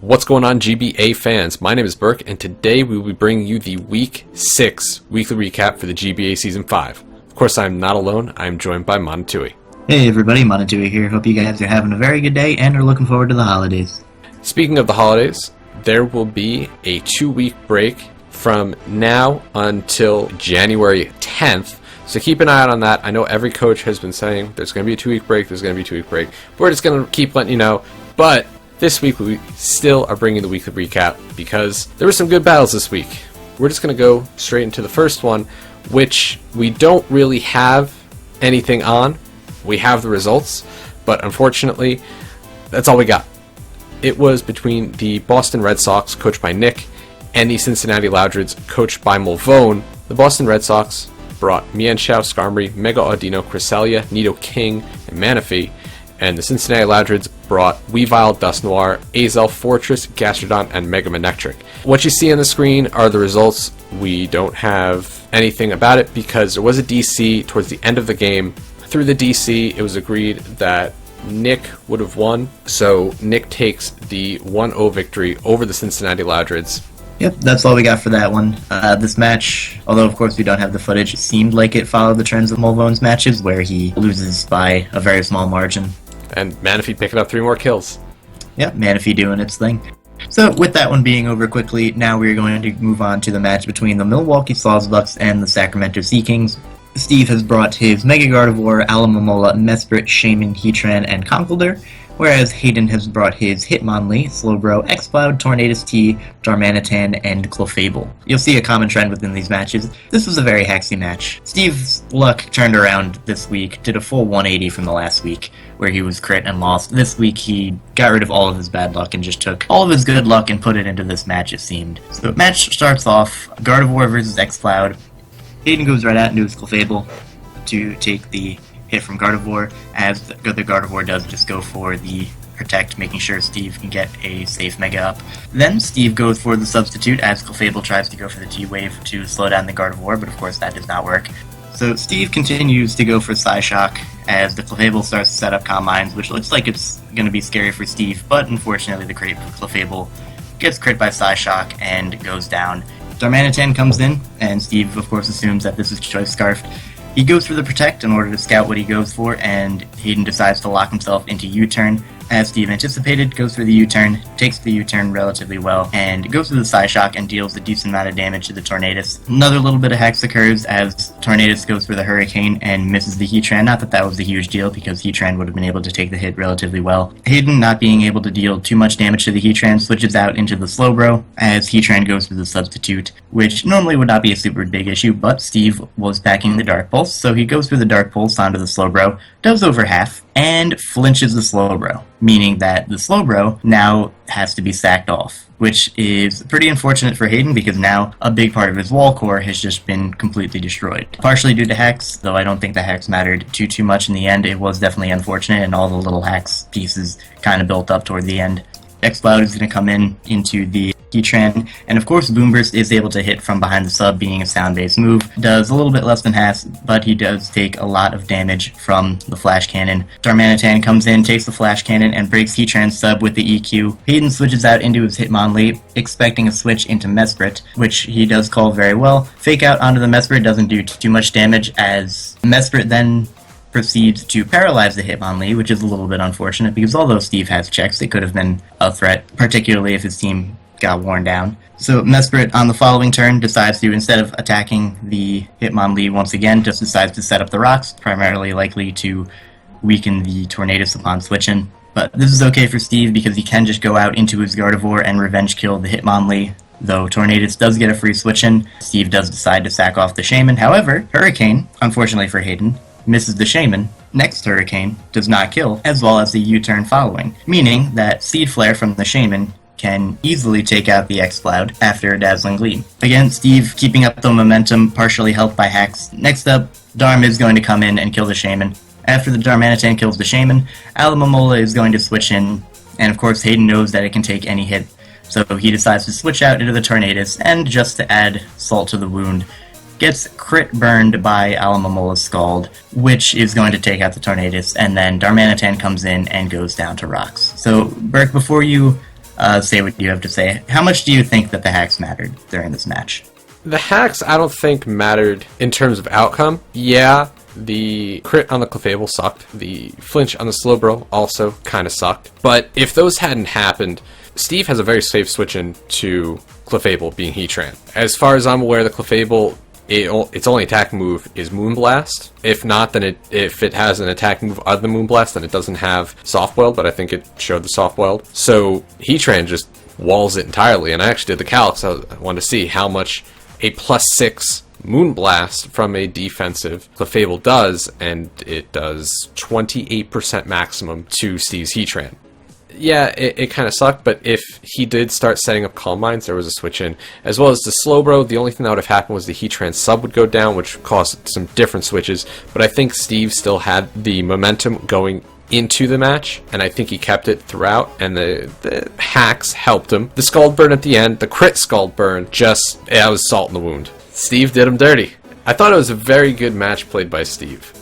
What's going on, GBA fans? My name is Berk, and today we will be bringing you the Week 6 weekly recap for the GBA Season 5. Of course, I am not alone. I am joined by Monotooi. Hey everybody, Monotooi here. Hope you guys are having a very good day and are looking forward to the holidays. Speaking of the holidays, there will be a 2-week break from now until January 10th. So keep an eye out on that. I know every coach has been saying there's going to be a 2-week break, We're just going to keep letting you know. But this week we still are bringing the weekly recap because there were some good battles this week. We're just going to go straight into the first one, which we don't really have anything on. We have the results, but unfortunately, that's all we got. It was between the Boston Red Sox, coached by Nick, and the Cincinnati Loudreds, coached by Mulvone. The Boston Red Sox brought Mienshao, Skarmory, Mega Audino, Cresselia, Nido King, and Manaphy, and the Cincinnati Loudreds brought Weavile, Dust Noir, Azel, Fortress, Gastrodon, and Mega Manectric. What you see on the screen are the results. We don't have anything about it because there was a DC towards the end of the game. Through the DC, it was agreed that Nick would have won, so Nick takes the 1-0 victory over the Cincinnati Loudreds. Yep, that's all we got for that one. This match, although of course we don't have the footage, it seemed like it followed the trends of Mulvone's matches where he loses by a very small margin. And Manaphy picking up 3 more kills. Yep, Manaphy doing its thing. So with that one being over quickly, now we're going to move on to the match between the Milwaukee Sawsbucks and the Sacramento Sea Kings. Steve has brought his Mega Gardevoir, Alomomola, Mesprit, Shaman, Heatran, and Conkeldurr, whereas Hayden has brought his Hitmonlee, Slowbro, X-Cloud, Tornadus T, Darmanitan, and Clefable. You'll see a common trend within these matches. This was a very haxy match. Steve's luck turned around this week, did a full 180 from the last week, where he was crit and lost. This week he got rid of all of his bad luck and just took all of his good luck and put it into this match, it seemed. So the match starts off, Gardevoir versus X-Cloud. Hayden goes right out into his Clefable to take the hit from Gardevoir, as the Gardevoir does just go for the Protect, making sure Steve can get a safe Mega up. Then Steve goes for the Substitute, as Clefable tries to go for the T-Wave to slow down the Gardevoir, but of course that does not work. So Steve continues to go for Psyshock, as the Clefable starts to set up Calm Minds, which looks like it's going to be scary for Steve, but unfortunately the Clefable gets crit by Psyshock and goes down. Darmanitan comes in, and Steve, of course, assumes that this is Choice Scarfed. He goes for the Protect in order to scout what he goes for, and Hayden decides to lock himself into U-Turn. As Steve anticipated, goes for the U-Turn, takes the U-Turn relatively well, and goes for the Psyshock and deals a decent amount of damage to the Tornadus. Another little bit of hex occurs as Tornadus goes for the Hurricane and misses the Heatran. Not that that was a huge deal, because Heatran would have been able to take the hit relatively well. Hayden, not being able to deal too much damage to the Heatran, switches out into the Slowbro, as Heatran goes for the Substitute, which normally would not be a super big issue, but Steve was backing the Dark Pulse, so he goes for the Dark Pulse onto the Slowbro, does over half, and flinches the Slowbro, meaning that the Slowbro now has to be sacked off, which is pretty unfortunate for Hayden because now a big part of his wall core has just been completely destroyed. Partially due to Hex, though I don't think the Hex mattered too much in the end. It was definitely unfortunate, and all the little Hex pieces kind of built up toward the end. X-Cloud is going to come into the Heatran, and of course Boomburst is able to hit from behind the sub, being a sound-based move. Does a little bit less than half, but he does take a lot of damage from the Flash Cannon. Darmanitan comes in, takes the Flash Cannon, and breaks Heatran's sub with the EQ. Hayden switches out into his Hitmonlee, expecting a switch into Mesprit, which he does call very well. Fake out onto the Mesprit doesn't do too much damage, as Mesprit then proceeds to paralyze the Hitmonlee, which is a little bit unfortunate because although Steve has checks, it could have been a threat, particularly if his team got worn down. So Mesprit on the following turn decides to, instead of attacking the Hitmonlee once again, just decides to set up the rocks, primarily likely to weaken the Tornadus upon switching. But this is okay for Steve because he can just go out into his Gardevoir and revenge kill the Hitmonlee. Though Tornadus does get a free switch-in, Steve does decide to sack off the Shaman. However, Hurricane, unfortunately for Hayden, misses the Shaman. Next Hurricane does not kill, as well as the U-turn following, meaning that Seed Flare from the Shaman can easily take out the X-Cloud after a Dazzling Gleam. Again, Steve keeping up the momentum, partially helped by hacks. Next up, Darm is going to come in and kill the Shaman. After the Darmanitan kills the Shaman, Alomomola is going to switch in, and of course Hayden knows that it can take any hit, so he decides to switch out into the Tornadus, and just to add salt to the wound, gets crit burned by Alamomola's Scald, which is going to take out the Tornadus, and then Darmanitan comes in and goes down to rocks. So, Berk, before you say what you have to say. How much do you think that the hacks mattered during this match? The hacks, I don't think mattered in terms of outcome. Yeah, the crit on the Clefable sucked. The flinch on the Slowbro also kind of sucked. But if those hadn't happened, Steve has a very safe switch in to Clefable being Heatran. As far as I'm aware, the Clefable, its only attack move is Moonblast. If not, then if it has an attack move other than Moonblast, then it doesn't have Soft Boiled, but I think it showed the Soft Boiled. So Heatran just walls it entirely, and I actually did the calcs. I wanted to see how much a +6 Moonblast from a defensive Clefable does, and it does 28% maximum to Steve's Heatran. Yeah, it kind of sucked, but if he did start setting up Calm Minds, there was a switch in. As well as the Slowbro, the only thing that would have happened was the Heatran sub would go down, which caused some different switches, but I think Steve still had the momentum going into the match, and I think he kept it throughout, and the hacks helped him. The Scald Burn at the end, the crit Scald Burn, that was salt in the wound. Steve did him dirty. I thought it was a very good match played by Steve.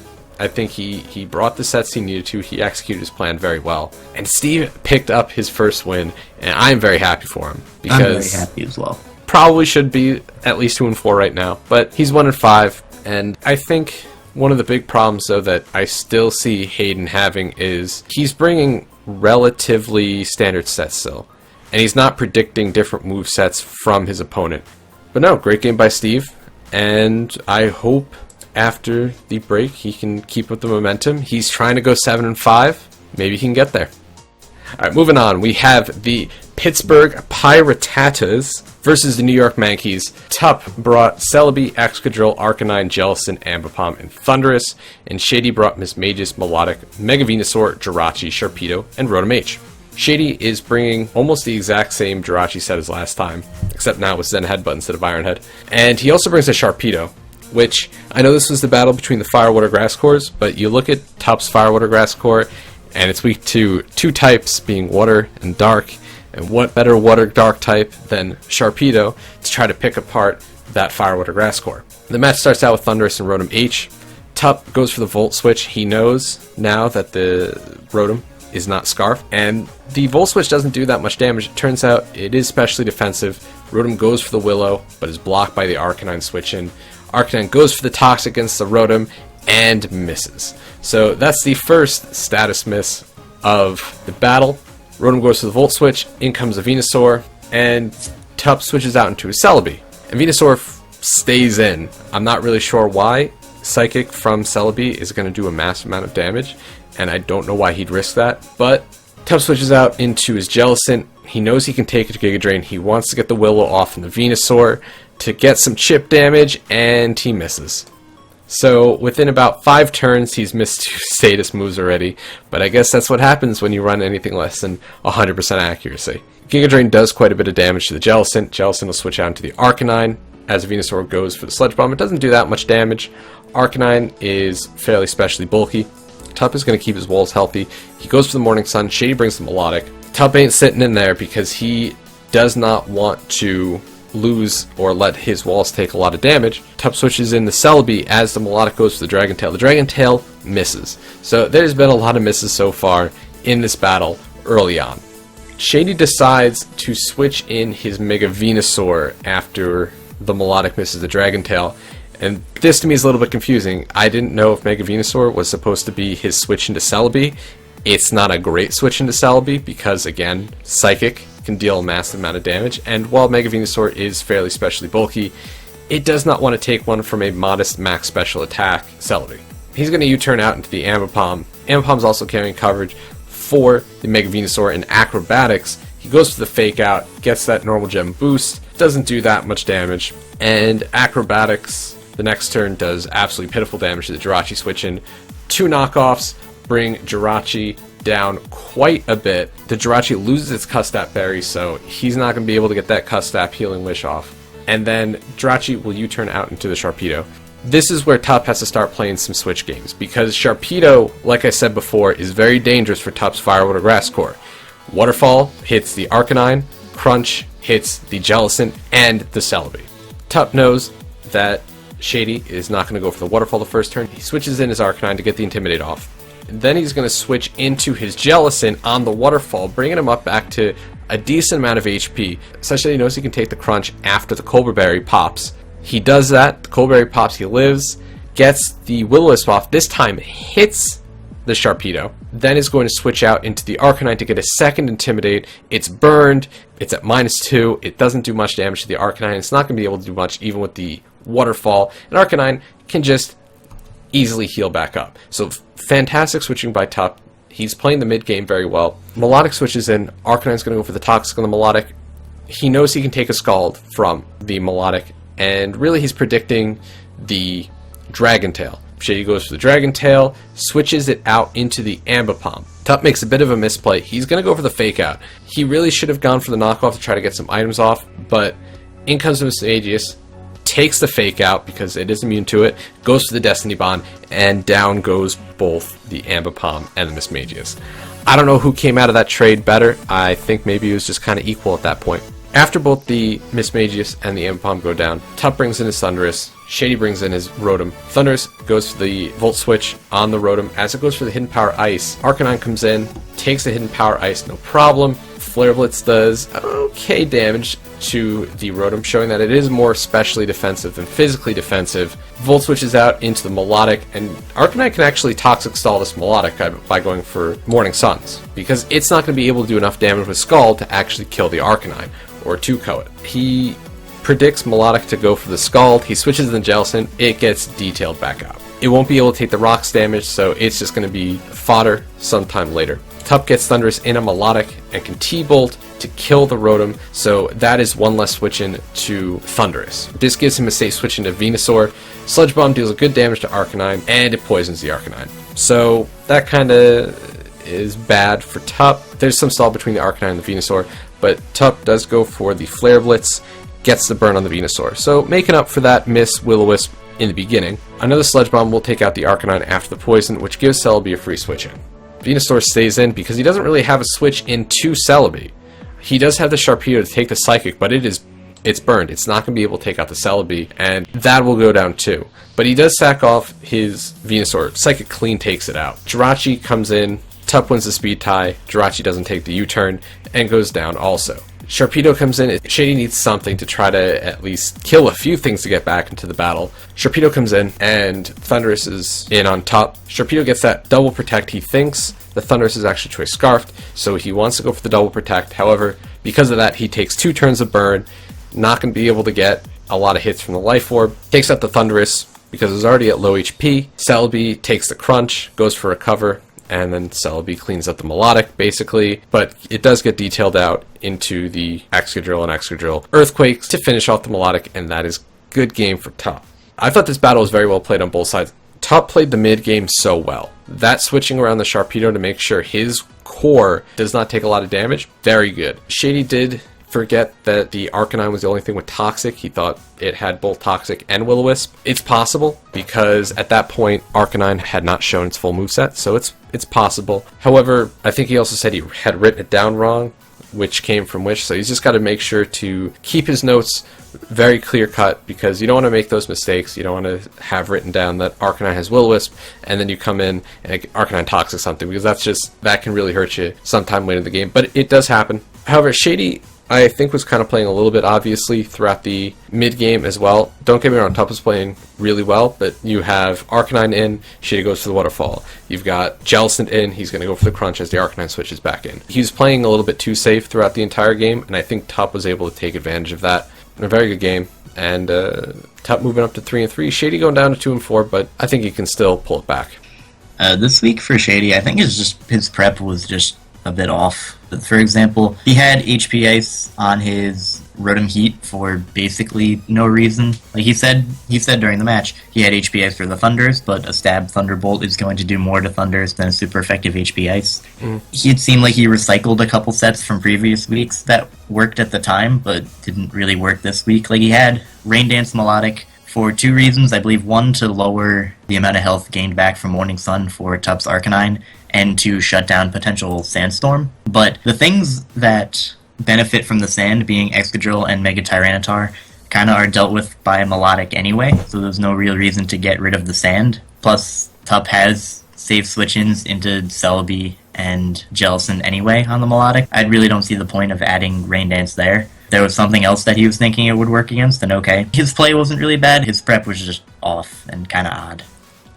I think he brought the sets he needed to, he executed his plan very well, and Steve picked up his first win, and I'm very happy for him. Because I'm very happy as well. Probably should be at least 2-4 right now, but he's 1-5, and I think one of the big problems, though, that I still see Hayden having is he's bringing relatively standard sets still, and he's not predicting different move sets from his opponent. But no, great game by Steve, and I hope after the break he can keep up the momentum. He's trying to go 7-5. Maybe he can get there. Alright, moving on. We have the Pittsburgh Piratas versus the New York Yankees. Tup brought Celebi, Excadrill, Arcanine, Jellicent, Ambipom, and Thundurus, and Shady brought Miss Magus, Melodic, Mega Venusaur, Jirachi, Sharpedo, and Rotom H. Shady is bringing almost the exact same Jirachi set as last time, except now with Zen Headbutt instead of Iron Head. And he also brings a Sharpedo, which, I know this was the battle between the Fire, Water, Grass cores, but you look at Tup's Fire, Water, Grass core, and it's weak to two types, being Water and Dark, and what better Water Dark type than Sharpedo to try to pick apart that Fire, Water, Grass core. The match starts out with Thundurus and Rotom H. Tup goes for the Volt Switch. He knows now that the Rotom is not Scarf, and the Volt Switch doesn't do that much damage. It turns out it is specially defensive. Rotom goes for the Willow, but is blocked by the Arcanine switch in. Arcanine goes for the Toxic against the Rotom, and misses. So that's the first status miss of the battle. Rotom goes for the Volt Switch, in comes a Venusaur, and Tup switches out into a Celebi. And Venusaur stays in. I'm not really sure why. Psychic from Celebi is going to do a massive amount of damage, and I don't know why he'd risk that, but Tup switches out into his Jellicent. He knows he can take it to Giga Drain. He wants to get the Willow off from the Venusaur to get some chip damage, and he misses. So within about 5 turns, he's missed 2 status moves already, but I guess that's what happens when you run anything less than 100% accuracy. Giga Drain does quite a bit of damage to the Jellicent. Jellicent will switch out into the Arcanine as Venusaur goes for the Sludge Bomb. It doesn't do that much damage. Arcanine is fairly specially bulky. Tup is going to keep his walls healthy. He goes for the Morning Sun. Shady brings the Melodic. Tup ain't sitting in there because he does not want to lose or let his walls take a lot of damage. Tup switches in the Celebi as the Melodic goes for the Dragon Tail. The Dragon Tail misses. So there's been a lot of misses so far in this battle early on. Shady decides to switch in his Mega Venusaur after the Melodic misses the Dragon Tail. And this to me is a little bit confusing. I didn't know if Mega Venusaur was supposed to be his switch into Celebi. It's not a great switch into Celebi because, again, Psychic can deal a massive amount of damage, and while Mega Venusaur is fairly specially bulky, it does not want to take one from a modest max special attack Celebi. He's going to U-turn out into the Ambipom. Ambipom's also carrying coverage for the Mega Venusaur in Acrobatics. He goes for the Fake Out, gets that normal gem boost, doesn't do that much damage, and Acrobatics the next turn does absolutely pitiful damage to the Jirachi switch in. 2 knockoffs bring Jirachi down quite a bit. The Jirachi loses its Custap Berry, so he's not going to be able to get that Custap Healing Wish off. And then Jirachi will U-turn out into the Sharpedo. This is where Tup has to start playing some switch games, because Sharpedo, like I said before, is very dangerous for Tup's Fire, Water, Grass core. Waterfall hits the Arcanine, Crunch hits the Jellicent, and the Celebi. Tup knows that Shady is not going to go for the Waterfall the first turn. He switches in his Arcanine to get the Intimidate off. And then he's going to switch into his Jellicent on the Waterfall, bringing him up back to a decent amount of HP, such that he knows he can take the crunch after the Cobra Berry pops. He does that, the Cobra Berry pops, he lives, gets the Will-O-Wisp off, this time hits the Sharpedo, then is going to switch out into the Arcanine to get a second Intimidate. It's burned, it's at -2, it doesn't do much damage to the Arcanine, it's not going to be able to do much even with the Waterfall, and Arcanine can just easily heal back up. So fantastic switching by Tup. He's playing the mid game very well. Melodic switches in, Arcanine's going to go for the Toxic on the Melodic. He knows he can take a Scald from the Melodic, and really he's predicting the Dragon Tail. Shady goes for the Dragon Tail, switches it out into the Ambipom. Tup makes a bit of a misplay. He's going to go for the Fake Out. He really should have gone for the knockoff to try to get some items off, but in comes the Mismagius, takes the Fake Out because it is immune to it, goes for the Destiny Bond, and down goes both the Ambipom and the Mismagius. I don't know who came out of that trade better. I think maybe it was just kind of equal at that point. After both the Mismagius and the Ambipom go down, Tup brings in his Thundurus, Shady brings in his Rotom. Thundurus goes for the Volt Switch on the Rotom. As it goes for the Hidden Power Ice, Arcanine comes in, takes the Hidden Power Ice, no problem. Flare Blitz does okay damage to the Rotom, showing that it is more specially defensive than physically defensive. Volt switches out into the Melodic, and Arcanine can actually Toxic Stall this Melodic by going for Morning Suns, because it's not going to be able to do enough damage with Scald to actually kill the Arcanine, or 2-KO it. He predicts Melodic to go for the Scald, he switches the Jellicent, it gets detailed back out. It won't be able to take the Rocks damage, so it's just going to be fodder sometime later. Tup gets Thundurus in a Melodic and can T-Bolt to kill the Rotom, so that is one less switch in to Thundurus. This gives him a safe switch into Venusaur. Sludge Bomb deals good damage to Arcanine, and it poisons the Arcanine. So that kind of is bad for Tup. There's some stall between the Arcanine and the Venusaur, but Tup does go for the Flare Blitz, gets the burn on the Venusaur. So making up for that miss Will-O-Wisp in the beginning, another Sludge Bomb will take out the Arcanine after the poison, which gives Celebi a free switch in. Venusaur stays in because he doesn't really have a switch into Celebi. He does have the Sharpedo to take the Psychic, but it's burned. It's not going to be able to take out the Celebi, and that will go down too. But he does sack off his Venusaur. Psychic Clean takes it out. Jirachi comes in, Tup wins the speed tie, Jirachi doesn't take the U-turn, and goes down also. Sharpedo comes in, Shady needs something to try to at least kill a few things to get back into the battle. Sharpedo comes in, and Thundurus is in on top. Sharpedo gets that double protect. He thinks the Thundurus is actually Choice Scarfed, so he wants to go for the double protect. However, because of that, he takes 2 turns of burn, not going to be able to get a lot of hits from the Life Orb. Takes out the Thundurus because it's already at low HP. Celebi takes the crunch, goes for a cover, and then Celebi cleans up the Melodic, basically, but it does get detailed out into the Excadrill and Excadrill Earthquakes to finish off the Melodic, and that is good game for Tup. I thought this battle was very well played on both sides. Tup played the mid game so well. That switching around the Sharpedo to make sure his core does not take a lot of damage, very good. Shady did forget that the Arcanine was the only thing with Toxic. He thought it had both Toxic and Will-O-Wisp. It's possible, because at that point, Arcanine had not shown its full moveset, so it's possible. However, I think he also said he had written it down wrong, which came from which, so he's just got to make sure to keep his notes very clear cut, because you don't want to make those mistakes. You don't want to have written down that Arcanine has Will-O-Wisp, and then you come in and Arcanine Toxic something, because that can really hurt you sometime later in the game, but it does happen. However, Shady, I think, was kind of playing a little bit obviously throughout the mid-game as well. Don't get me wrong, Tup was playing really well, but you have Arcanine in, Shady goes for the Waterfall. You've got Jellicent in, he's going to go for the Crunch as the Arcanine switches back in. He was playing a little bit too safe throughout the entire game, and I think Tup was able to take advantage of that. A very good game, and Tup moving up to 3-3, Shady going down to 2-4, but I think he can still pull it back. This week for Shady, I think his prep was just a bit off. For example, he had HP Ice on his Rotom Heat for basically no reason. Like he said during the match, he had HP Ice for the Thunders, but a Stab Thunderbolt is going to do more to Thunders than a super effective HP Ice. It seemed like he recycled a couple sets from previous weeks that worked at the time, but didn't really work this week. Like he had Rain Dance Melodic for 2 reasons. I believe 1, to lower the amount of health gained back from Morning Sun for Tup's Arcanine, and to shut down potential Sandstorm. But the things that benefit from the sand, being Excadrill and Mega Tyranitar, kind of are dealt with by Melodic anyway, so there's no real reason to get rid of the sand. Plus, Tup has safe switch-ins into Celebi and Jellicent anyway on the melodic. I really don't see the point of adding Rain Dance there. If there was something else that he was thinking it would work against, then okay. His play wasn't really bad, his prep was just off and kind of odd.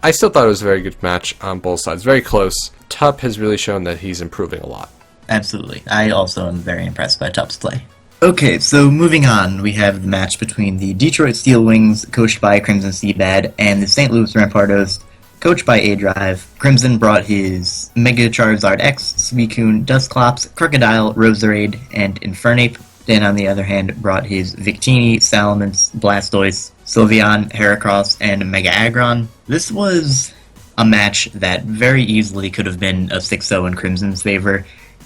I still thought it was a very good match on both sides. Very close. Tup has really shown that he's improving a lot. Absolutely. I also am very impressed by Tup's play. Okay, so moving on, we have the match between the Detroit Steel Wings, coached by Crimson Seabad, and the St. Louis Rampardos, coached by A-Drive. Crimson brought his Mega Charizard X, Suicune, Dusclops, Crocodile, Roserade, and Infernape. Dan, on the other hand, brought his Victini, Salamence, Blastoise, Sylveon, Heracross, and Mega Aggron. This was a match that very easily could have been a 6-0 in Crimson's favor,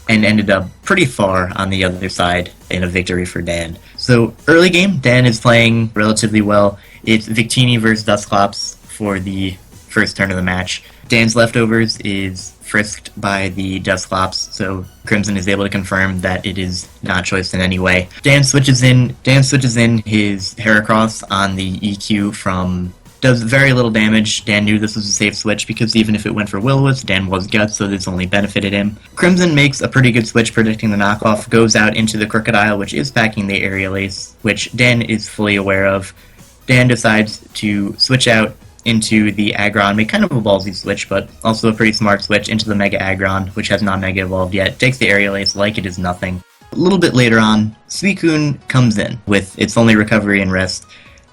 and ended up pretty far on the other side in a victory for Dan. So, early game, Dan is playing relatively well. It's Victini versus Dusclops for the first turn of the match. Dan's leftovers is frisked by the Dusclops, so Crimson is able to confirm that it is not choiced in any way. Dan switches in his Heracross on the EQ from... Does very little damage. Dan knew this was a safe switch because even if it went for Will-O-Wisp, Dan was Guts, so this only benefited him. Crimson makes a pretty good switch predicting the knockoff, goes out into the Crocodile, which is packing the Aerial Ace, which Dan is fully aware of. Dan decides to switch out into the Aggron, make kind of a ballsy switch, but also a pretty smart switch into the Mega Aggron, which has not Mega evolved yet, takes the Aerial Ace like it is nothing. A little bit later on, Suicune comes in with its only recovery and rest,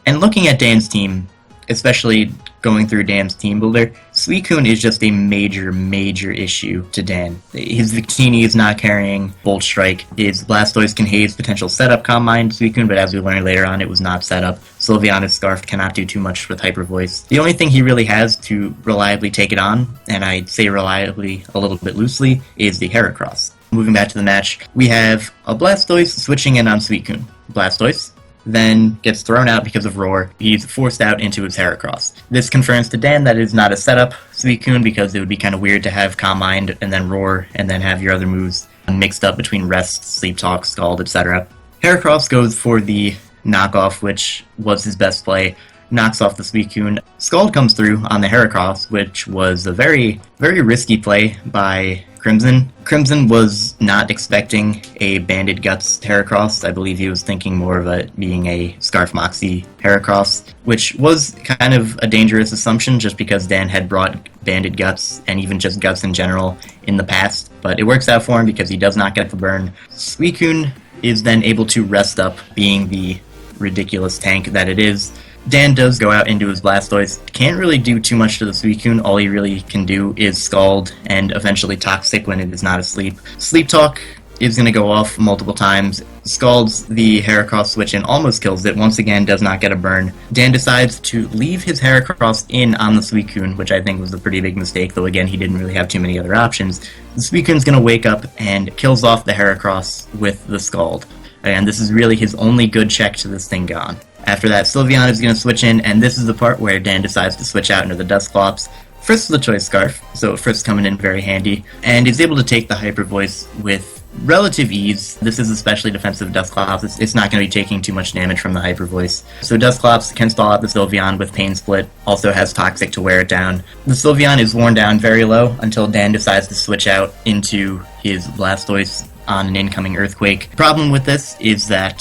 and looking at Dan's team, especially going through Dan's team builder, Suicune is just a major issue to Dan. His Victini is not carrying Bolt Strike. His Blastoise can haze potential setup Calm Mind Suicune, but as we learned later on, it was not set up. Sylveon is Scarfed, cannot do too much with Hyper Voice. The only thing he really has to reliably take it on, and I'd say reliably a little bit loosely, is the Heracross. Moving back to the match, we have a Blastoise switching in on Suicune. Blastoise then gets thrown out because of Roar. He's forced out into his Heracross. This confirms to Dan that it is not a setup Suicune because it would be kind of weird to have Calm Mind and then Roar and then have your other moves mixed up between Rest, Sleep Talk, Scald, etc. Heracross goes for the knockoff, which was his best play, knocks off the Suicune. Scald comes through on the Heracross, which was a very risky play by Crimson. Crimson was not expecting a Banded Guts Heracross. I believe he was thinking more of it being a Scarf Moxie Heracross, which was kind of a dangerous assumption just because Dan had brought Banded Guts, and even just Guts in general, in the past. But it works out for him because he does not get the burn. Suicune is then able to rest up, being the ridiculous tank that it is. Dan does go out into his Blastoise, can't really do too much to the Suicune. All he really can do is Scald and eventually Toxic when it is not asleep. Sleep Talk is going to go off multiple times, scalds the Heracross switch and almost kills it, once again does not get a burn. Dan decides to leave his Heracross in on the Suicune, which I think was a pretty big mistake, though again he didn't really have too many other options. The Suicune's going to wake up and kills off the Heracross with the Scald. And this is really his only good check to this thing gone. After that, Sylveon is going to switch in, and this is the part where Dan decides to switch out into the Dusclops. Frisk the Choice Scarf, so Frisk coming in very handy, and he's able to take the Hyper Voice with relative ease. This is especially defensive Dusclops. It's not going to be taking too much damage from the Hyper Voice. So Dusclops can stall out the Sylveon with Pain Split, also has Toxic to wear it down. The Sylveon is worn down very low until Dan decides to switch out into his Blastoise on an incoming Earthquake. Problem with this is that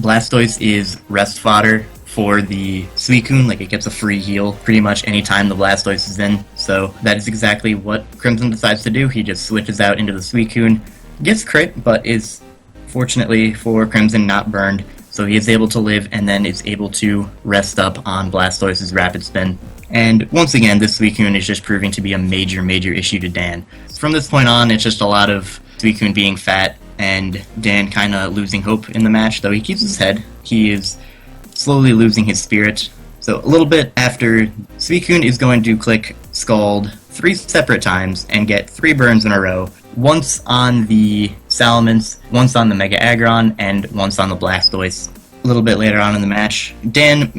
Blastoise is rest fodder for the Suicune, like it gets a free heal pretty much anytime the Blastoise is in, so that is exactly what Crimson decides to do. He just switches out into the Suicune, gets crit, but is, fortunately for Crimson, not burned, so he is able to live and then is able to rest up on Blastoise's Rapid Spin. And once again, this Suicune is just proving to be a major issue to Dan. From this point on, it's just a lot of Suicune being fat, and Dan kind of losing hope in the match, though he keeps his head. He is slowly losing his spirit. So a little bit after, Suicune is going to click Scald 3 separate times and get 3 burns in a row. Once on the Salamence, once on the Mega Aggron, and once on the Blastoise. A little bit later on in the match, Dan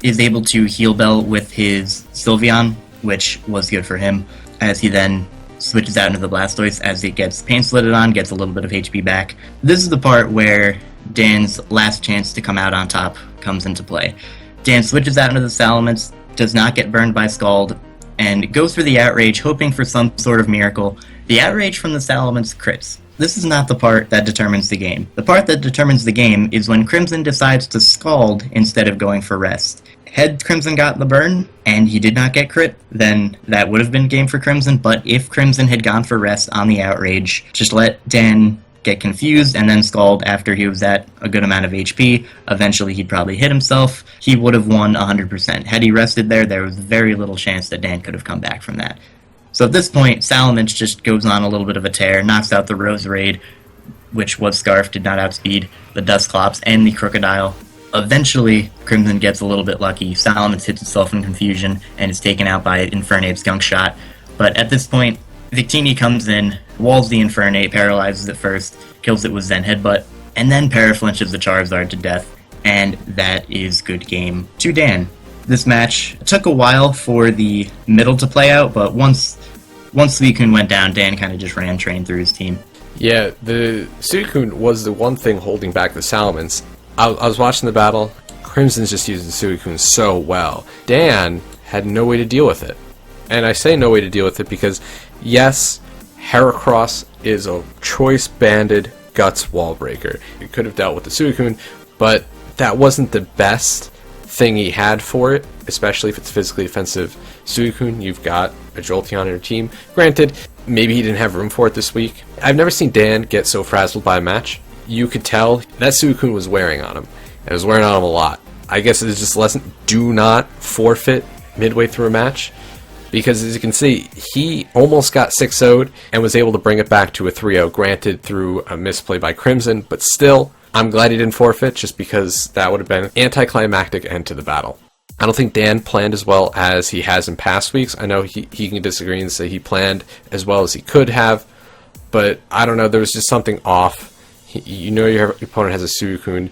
is able to heal Bell with his Sylveon, which was good for him, as he then switches out into the Blastoise as it gets Pain Slitted on, gets a little bit of HP back. This is the part where Dan's last chance to come out on top comes into play. Dan switches out into the Salamence, does not get burned by Scald, and goes for the outrage, hoping for some sort of miracle. The outrage from the Salamence crits. This is not the part that determines the game. The part that determines the game is when Crimson decides to scald instead of going for rest. Had Crimson got the burn, and he did not get crit, then that would have been game for Crimson, but if Crimson had gone for rest on the outrage, just let Dan get confused and then scald after he was at a good amount of HP, eventually he'd probably hit himself, he would have won 100%. Had he rested there was very little chance that Dan could have come back from that. So at this point, Salamence just goes on a little bit of a tear, knocks out the Roserade, which was Scarf, did not outspeed, the Dusclops, and the Crocodile. Eventually, Crimson gets a little bit lucky. Salamence hits itself in confusion and is taken out by Infernape's Gunk Shot. But at this point, Victini comes in, walls the Infernape, paralyzes it first, kills it with Zen Headbutt, and then paraflinches the Charizard to death. And that is good game to Dan. This match took a while for the middle to play out, but once Suicune went down, Dan kind of just ran train through his team. Yeah, the Suicune was the one thing holding back the Salamence. I was watching the battle. Crimson's just using Suicune so well. Dan had no way to deal with it. And I say no way to deal with it because, yes, Heracross is a choice-banded Guts wall breaker. You could have dealt with the Suicune, but that wasn't the best thing he had for it, especially if it's physically offensive Suicune. You've got a Jolteon on your team. Granted, maybe he didn't have room for it this week. I've never seen Dan get so frazzled by a match. You could tell that Suicune was wearing on him. It was wearing on him a lot. I guess it's just a lesson. Do not forfeit midway through a match. Because as you can see, he almost got 6-0'd and was able to bring it back to a 3-0. Granted, through a misplay by Crimson. But still, I'm glad he didn't forfeit, just because that would have been an anticlimactic end to the battle. I don't think Dan planned as well as he has in past weeks. I know he can disagree and say he planned as well as he could have. But I don't know, there was just something off. You know your opponent has a Suicune,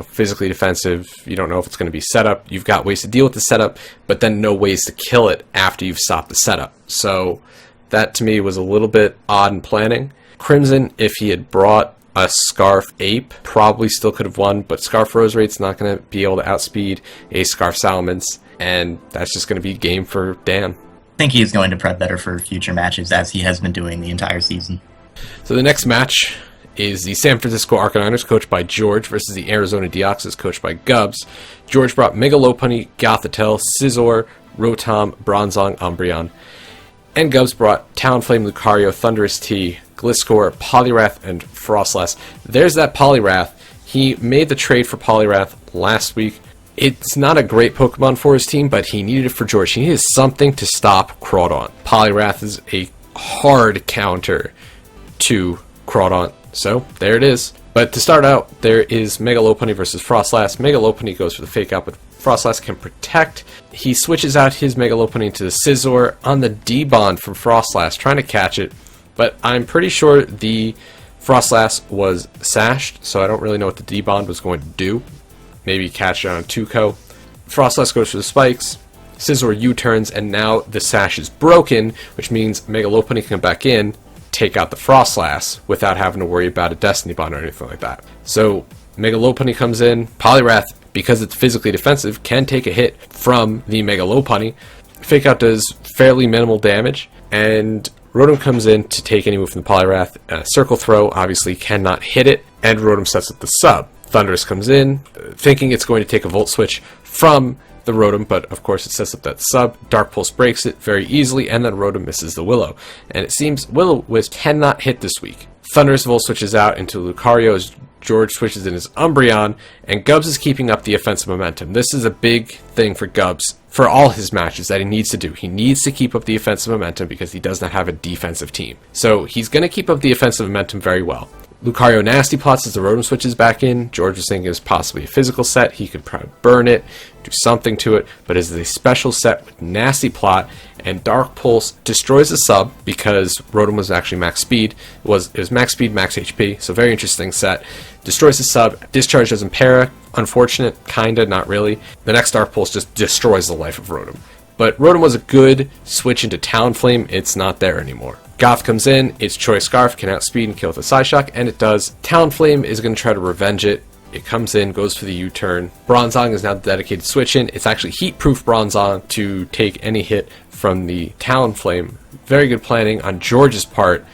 physically defensive. You don't know if it's going to be set up. You've got ways to deal with the setup, but then no ways to kill it after you've stopped the setup. So that to me was a little bit odd in planning. Crimson, if he had brought a Scarf Ape, probably still could have won, but Scarf Roserade's not going to be able to outspeed a Scarf Salamence, and that's just going to be game for Dan. I think he is going to prep better for future matches, as he has been doing the entire season. So the next match is the San Francisco Arcaniners, coached by George, versus the Arizona Deoxys, coached by Gubbs. George brought Mega Lopunny, Gothitelle, Scizor, Rotom, Bronzong, Umbreon. And Gubbs brought Talonflame, Lucario, Thundurus T, Gliscor, Poliwrath, and Frostlass. There's that Poliwrath. He made the trade for Poliwrath last week. It's not a great Pokemon for his team, but he needed it for George. He needed something to stop Crawdaunt. Poliwrath is a hard counter to Crawdaunt. So, there it is. But to start out, there is Mega Lopunny versus Frostlass. Mega Lopunny goes for the Fake Out, but Frostlass can protect. He switches out his Mega Lopunny to the Scizor on the D-Bond from Frostlass, trying to catch it. But I'm pretty sure the Frostlass was sashed, so I don't really know what the D-Bond was going to do. Maybe catch it on a 2-ko. Frostlass goes for the spikes. Scizor U-turns, and now the sash is broken, which means Mega Lopunny can come back in, take out the Frostlass without having to worry about a Destiny Bond or anything like that. So Mega Lopunny comes in. Poliwrath, because it's physically defensive, can take a hit from the Mega Lopunny. Fake Out does fairly minimal damage, and Rotom comes in to take any move from the Poliwrath. Circle Throw obviously cannot hit it, and Rotom sets up the sub. Thundurus comes in, thinking it's going to take a Volt Switch from the Rotom, but of course it sets up that sub. Dark Pulse breaks it very easily, and then Rotom misses the Willow. And it seems Will-O-Wisp cannot hit this week. Thundurus Volt switches out into Lucario as George switches in his Umbreon, and Gubbs is keeping up the offensive momentum. This is a big thing for Gubbs for all his matches that he needs to do. He needs to keep up the offensive momentum because he does not have a defensive team. So he's going to keep up the offensive momentum very well. Lucario Nasty Plots as the Rotom switches back in. George was thinking it was possibly a physical set. He could probably burn it, do something to it, but it's a special set with Nasty Plot, and Dark Pulse destroys the sub because Rotom was actually max speed. It was max speed, max HP, so very interesting set. Destroys the sub, Discharge doesn't para. Unfortunate, kinda, not really. The next Dark Pulse just destroys the life of Rotom. But Rotom was a good switch into Talonflame. It's not there anymore. Goth comes in, its Choice Scarf can outspeed and kill with a Psyshock, and it does. Talonflame is going to try to revenge it. It comes in, goes for the U-turn. Bronzong is now the dedicated switch in. It's actually heat-proof Bronzong to take any hit from the Talonflame. Very good planning on George's part.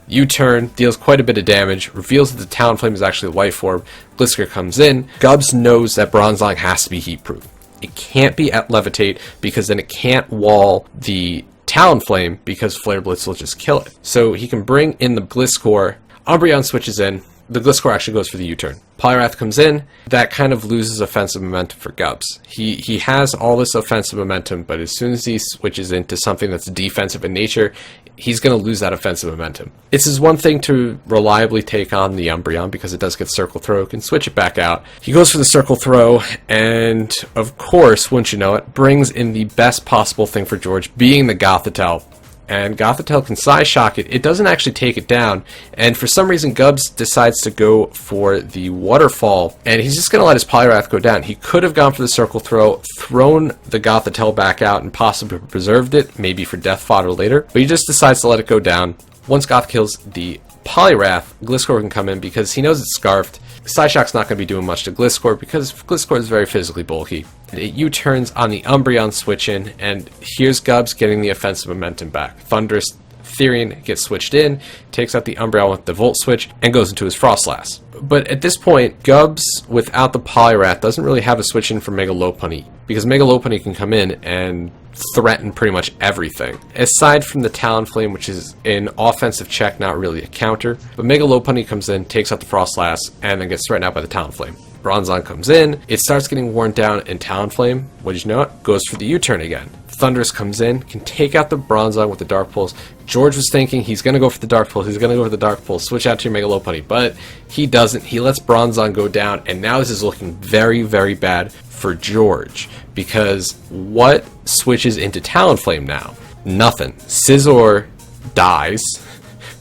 U-turn, deals quite a bit of damage, reveals that the Talonflame is actually a life orb. Glisker comes in. Gubbs knows that Bronzong has to be heat-proof. It can't be at Levitate because then it can't wall the Talonflame because Flare Blitz will just kill it. So he can bring in the Gliscor. Umbreon switches in. The Gliscor actually goes for the U-turn. Poliwrath comes in. That kind of loses offensive momentum for Gubbs. He has all this offensive momentum, but as soon as he switches into something that's defensive in nature, he's going to lose that offensive momentum. It's his one thing to reliably take on the Umbreon because it does get Circle Throw, can switch it back out. He goes for the Circle Throw, and of course, wouldn't you know it, brings in the best possible thing for George, being the Gothitelle. And Gothitelle can Psy Shock it. It doesn't actually take it down. And for some reason, Gubbs decides to go for the Waterfall. And he's just going to let his Poliwrath go down. He could have gone for the Circle Throw, thrown the Gothitelle back out, and possibly preserved it, maybe for death fodder later. But he just decides to let it go down. Once Goth kills the Poliwrath, Gliscor can come in because he knows it's Scarfed. Psyshock's not going to be doing much to Gliscor because Gliscor is very physically bulky. It U-turns on the Umbreon switch in, and here's Gubbs getting the offensive momentum back. Thunderous Therian gets switched in, takes out the Umbreon with the Volt switch, and goes into his Frostlass. But at this point, Gubbs, without the Poliwrath, doesn't really have a switch in for Mega Lopunny, because Mega Lopunny can come in and threaten pretty much everything. Aside from the Talonflame, which is an offensive check, not really a counter, but Mega Lopunny comes in, takes out the Frostlass, and then gets threatened out by the Talonflame. Bronzong comes in, it starts getting worn down in Talonflame. What did you know it? Goes for the U-turn again. Thunderous comes in, can take out the Bronzong with the Dark Pulse. George was thinking he's going to go for the Dark Pulse, switch out to your Mega Lopunny, but he doesn't. He lets Bronzong go down, and now this is looking very, very bad for George, because what switches into Talonflame now? Nothing. Scizor dies.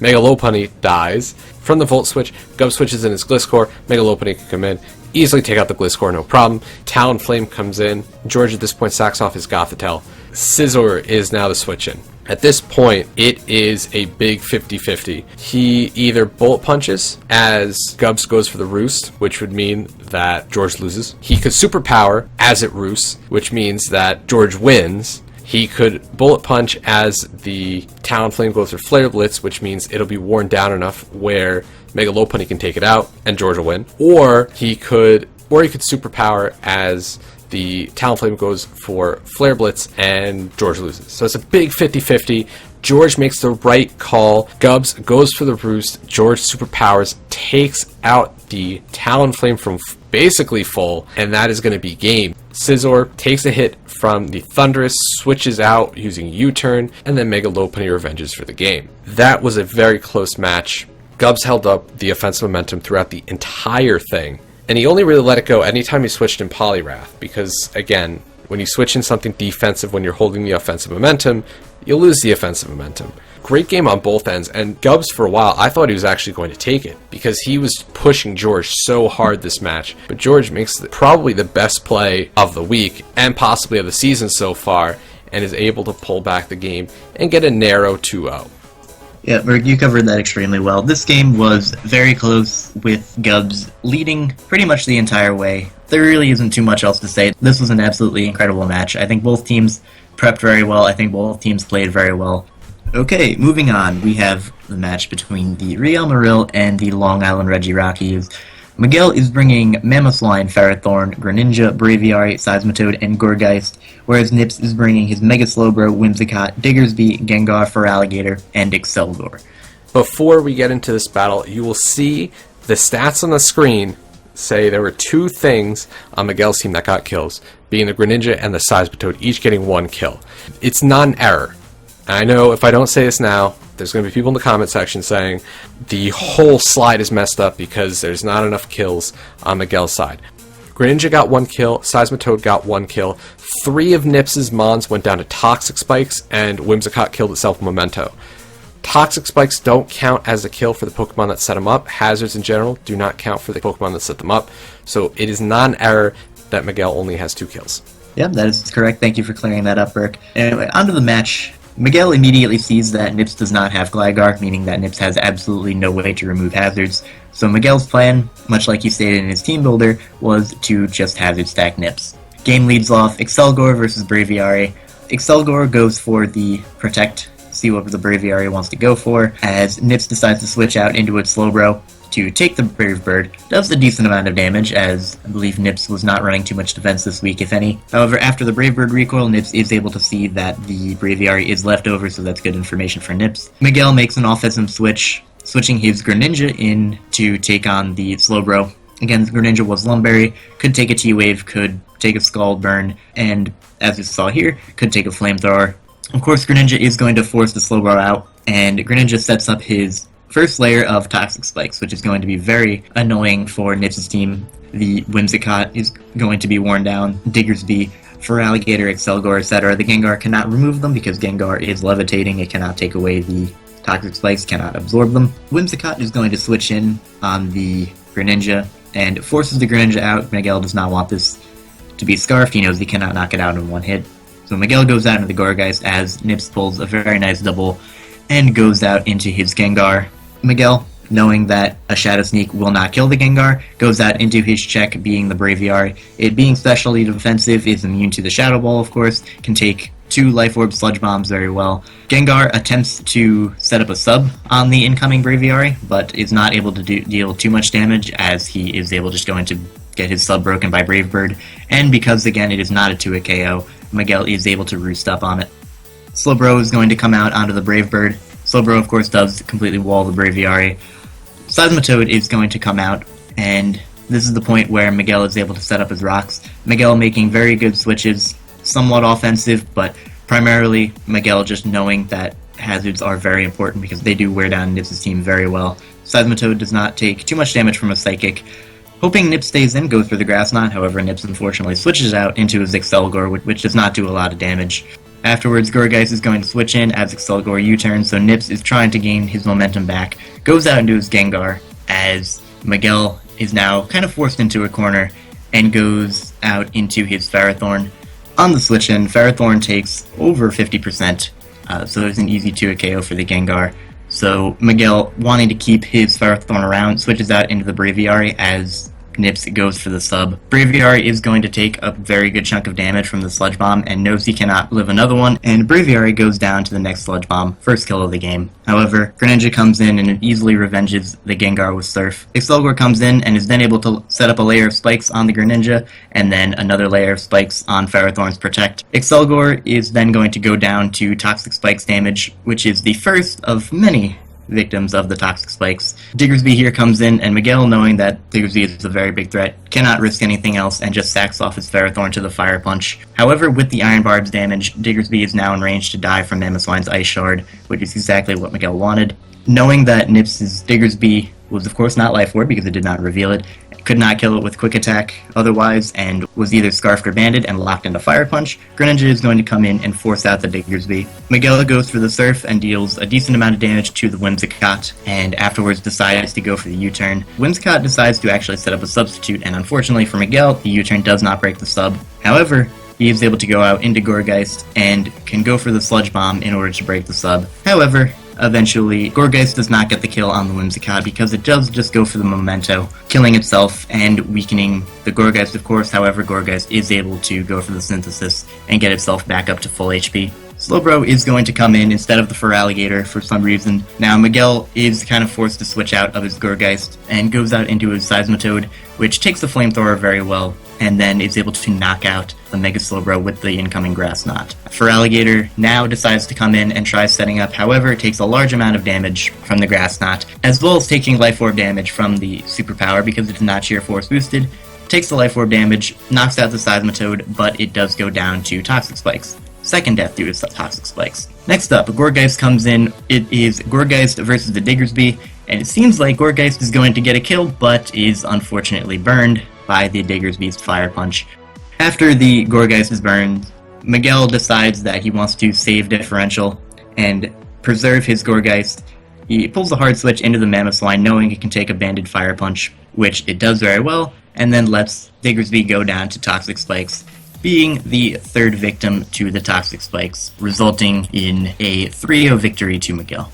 Mega Lopunny dies. From the Volt switch, Gubbs switches in his Gliscor. Mega Lopunny can come in, easily take out the Gliscor, no problem. Talonflame comes in. George at this point sacks off his Gothitelle. Scizor is now the switch in. At this point, it is a big 50-50. He either bullet punches as Gubbs goes for the Roost, which would mean that George loses. He could superpower as it roosts, which means that George wins. He could bullet punch as the Talonflame goes for Flare Blitz, which means it'll be worn down enough where Mega Lopunny can take it out and George will win. Or he could superpower as the Talonflame goes for Flare Blitz and George loses. So it's a big 50-50. George makes the right call. Gubbs goes for the Roost. George superpowers, takes out the Talonflame from basically full, and that is going to be game. Scizor takes a hit from the Thunderous, switches out using U-turn, and then Mega Lopunny revenges for the game. That was a very close match. Gubbs held up the offensive momentum throughout the entire thing, and he only really let it go anytime he switched in Poliwrath, because, again, when you switch in something defensive when you're holding the offensive momentum, you'll lose the offensive momentum. Great game on both ends, and Gubbs, for a while, I thought he was actually going to take it, because he was pushing George so hard this match. But George makes probably the best play of the week, and possibly of the season so far, and is able to pull back the game and get a narrow 2-0. Yeah, Berk, you covered that extremely well. This game was very close, with Gubbs leading pretty much the entire way. There really isn't too much else to say. This was an absolutely incredible match. I think both teams prepped very well. I think both teams played very well. Okay, moving on. We have the match between the Riel Marill and the Long Island Reggie Rockies. Miguel is bringing Mammothline, Ferrothorn, Greninja, Braviary, Seismitoad, and Gourgeist, whereas Nips is bringing his Mega Slowbro, Whimsicott, Diggersby, Gengar, Feraligatr, and Excelgor. Before we get into this battle, you will see the stats on the screen say there were two things on Miguel's team that got kills, being the Greninja and the Seismitoad, each getting one kill. It's not an error. I know if I don't say this now, there's going to be people in the comment section saying the whole slide is messed up because there's not enough kills on Miguel's side. Greninja got one kill, Seismitoad got one kill, 3 of Nips's Mons went down to Toxic Spikes, and Whimsicott killed itself with Memento. Toxic Spikes don't count as a kill for the Pokemon that set them up. Hazards in general do not count for the Pokemon that set them up. So it is not an error that Miguel only has 2 kills. Yeah, that is correct. Thank you for clearing that up, Berk. Anyway, onto the match. Miguel immediately sees that Nips does not have Gligar, meaning that Nips has absolutely no way to remove hazards. So Miguel's plan, much like he stated in his team builder, was to just hazard stack Nips. Game leads off Excelgor versus Braviary. Excelgor goes for the Protect, see what the Braviary wants to go for, as Nips decides to switch out into its Slowbro to take the Brave Bird. Does a decent amount of damage, as I believe Nips was not running too much defense this week, if any. However, after the Brave Bird recoil, Nips is able to see that the Braviary is left over, so that's good information for Nips. Miguel makes an offensive switch, switching his Greninja in to take on the Slowbro. Again, the Greninja was Lumberry, could take a T-Wave, could take a Scald Burn, and as we saw here, could take a Flamethrower. Of course, Greninja is going to force the Slowbro out, and Greninja sets up his first layer of Toxic Spikes, which is going to be very annoying for Nips' team. The Whimsicott is going to be worn down, Diggersby, Feraligatr, Excelgor, etc. The Gengar cannot remove them because Gengar is levitating, it cannot take away the Toxic Spikes, cannot absorb them. Whimsicott is going to switch in on the Greninja and forces the Greninja out. Miguel does not want this to be scarfed, he knows he cannot knock it out in one hit. So Miguel goes out into the Gourgeist as Nips pulls a very nice double and goes out into his Gengar. Miguel, knowing that a Shadow Sneak will not kill the Gengar, goes out into his check, being the Braviary. It being specially defensive, is immune to the Shadow Ball, of course, can take 2 Life Orb Sludge Bombs very well. Gengar attempts to set up a sub on the incoming Braviary, but is not able to deal too much damage, as he is able just going to get his sub broken by Brave Bird, and because, again, it is not a 2-hit KO, Miguel is able to roost up on it. Slowbro is going to come out onto the Brave Bird. Slowbro, of course, does completely wall the Braviary. Seismitoad is going to come out, and this is the point where Miguel is able to set up his rocks. Miguel making very good switches, somewhat offensive, but primarily Miguel just knowing that hazards are very important because they do wear down Nips' team very well. Seismitoad does not take too much damage from a Psychic. Hoping Nips stays in, goes for the Grass Knot, however Nips unfortunately switches out into his Excelgor, which does not do a lot of damage. Afterwards, Gourgeist is going to switch in as Excelgor U-turns, so Nips is trying to gain his momentum back, goes out into his Gengar, as Miguel is now kind of forced into a corner, and goes out into his Ferrothorn. On the switch-in, Ferrothorn takes over 50%, so it's an easy 2-hit KO for the Gengar. So Miguel, wanting to keep his Ferrothorn around, switches out into the Braviary as Nips goes for the sub. Braviary is going to take a very good chunk of damage from the Sludge Bomb and knows he cannot live another one, and Braviary goes down to the next Sludge Bomb, first kill of the game. However, Greninja comes in and it easily revenges the Gengar with Surf. Excelgor comes in and is then able to set up a layer of spikes on the Greninja, and then another layer of spikes on Ferrothorn's Protect. Excelgor is then going to go down to Toxic Spikes damage, which is the first of many victims of the Toxic Spikes. Diggersby here comes in, and Miguel, knowing that Diggersby is a very big threat, cannot risk anything else and just sacks off his Ferrothorn to the Fire Punch. However, with the Iron Barb's damage, Diggersby is now in range to die from Mamoswine's Ice Shard, which is exactly what Miguel wanted. Knowing that Nips' Diggersby was of course not Life Orb because it did not reveal it, could not kill it with Quick Attack otherwise, and was either Scarfed or Banded and locked into Fire Punch, Greninja is going to come in and force out the Diggersby. Miguel goes for the Surf and deals a decent amount of damage to the Whimsicott, and afterwards decides to go for the U-turn. Whimsicott decides to actually set up a substitute, and unfortunately for Miguel, the U-turn does not break the sub. However, he is able to go out into Gourgeist and can go for the Sludge Bomb in order to break the sub. However, eventually, Gourgeist does not get the kill on the Whimsicott because it does just go for the Memento, killing itself and weakening the Gourgeist, of course. However, Gourgeist is able to go for the Synthesis and get itself back up to full HP. Slowbro is going to come in instead of the Feraligatr for some reason. Now, Miguel is kind of forced to switch out of his Gourgeist and goes out into his Seismitoad, which takes the Flamethrower very well, and then is able to knock out the Mega Slowbro with the incoming Grass Knot. Feraligatr now decides to come in and try setting up, however, it takes a large amount of damage from the Grass Knot, as well as taking Life Orb damage from the Superpower because it is not Sheer Force boosted. Takes the Life Orb damage, knocks out the Seismitoad, but it does go down to Toxic Spikes. Second death due to Toxic Spikes. Next up, Gourgeist comes in. It is Gourgeist versus the Diggersby, and it seems like Gourgeist is going to get a kill, but is unfortunately burned by the Diggersby's Fire Punch. After the Gourgeist is burned, Miguel decides that he wants to save differential and preserve his Gourgeist. He pulls the hard switch into the Mamoswine, knowing it can take a banded Fire Punch, which it does very well, and then lets Diggersby go down to Toxic Spikes being the third victim to the toxic spikes, resulting in a 3-0 victory to Miguel.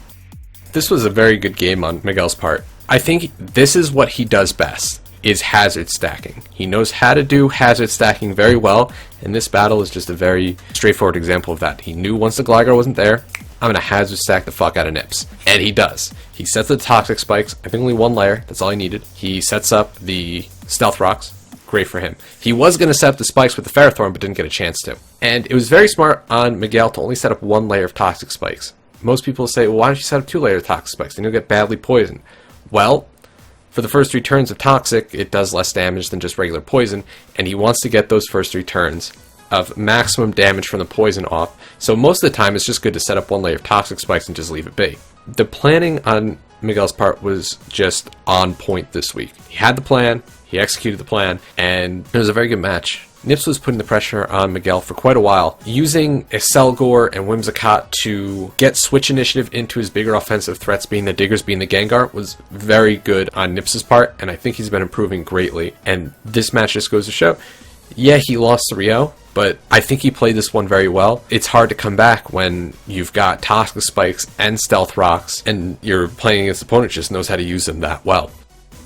This was a very good game on Miguel's part. I think this is what he does best, is hazard stacking. He knows how to do hazard stacking very well, and this battle is just a very straightforward example of that. He knew once the Gligar wasn't there, I'm going to hazard stack the fuck out of Nips. And he does. He sets the toxic spikes, I think only one layer, that's all he needed. He sets up the stealth rocks, great for him. He was going to set up the spikes with the Ferrothorn, but didn't get a chance to. And it was very smart on Miguel to only set up one layer of toxic spikes. Most people say, well, why don't you set up 2 layers of toxic spikes? Then you'll get badly poisoned. Well, for the first 3 turns of toxic, it does less damage than just regular poison, and he wants to get those first 3 turns of maximum damage from the poison off. So most of the time, it's just good to set up one layer of toxic spikes and just leave it be. The planning on Miguel's part was just on point this week. He had the plan, he executed the plan, and it was a very good match. Nips was putting the pressure on Miguel for quite a while, using Excelgor and Whimsicott to get switch initiative into his bigger offensive threats, being the Diggers, being the Gengar, was very good on Nips' part, and I think he's been improving greatly. And this match just goes to show, yeah, he lost 3-0, but I think he played this one very well. It's hard to come back when you've got Toxic Spikes and Stealth Rocks, and you're playing against an opponent just knows how to use them that well.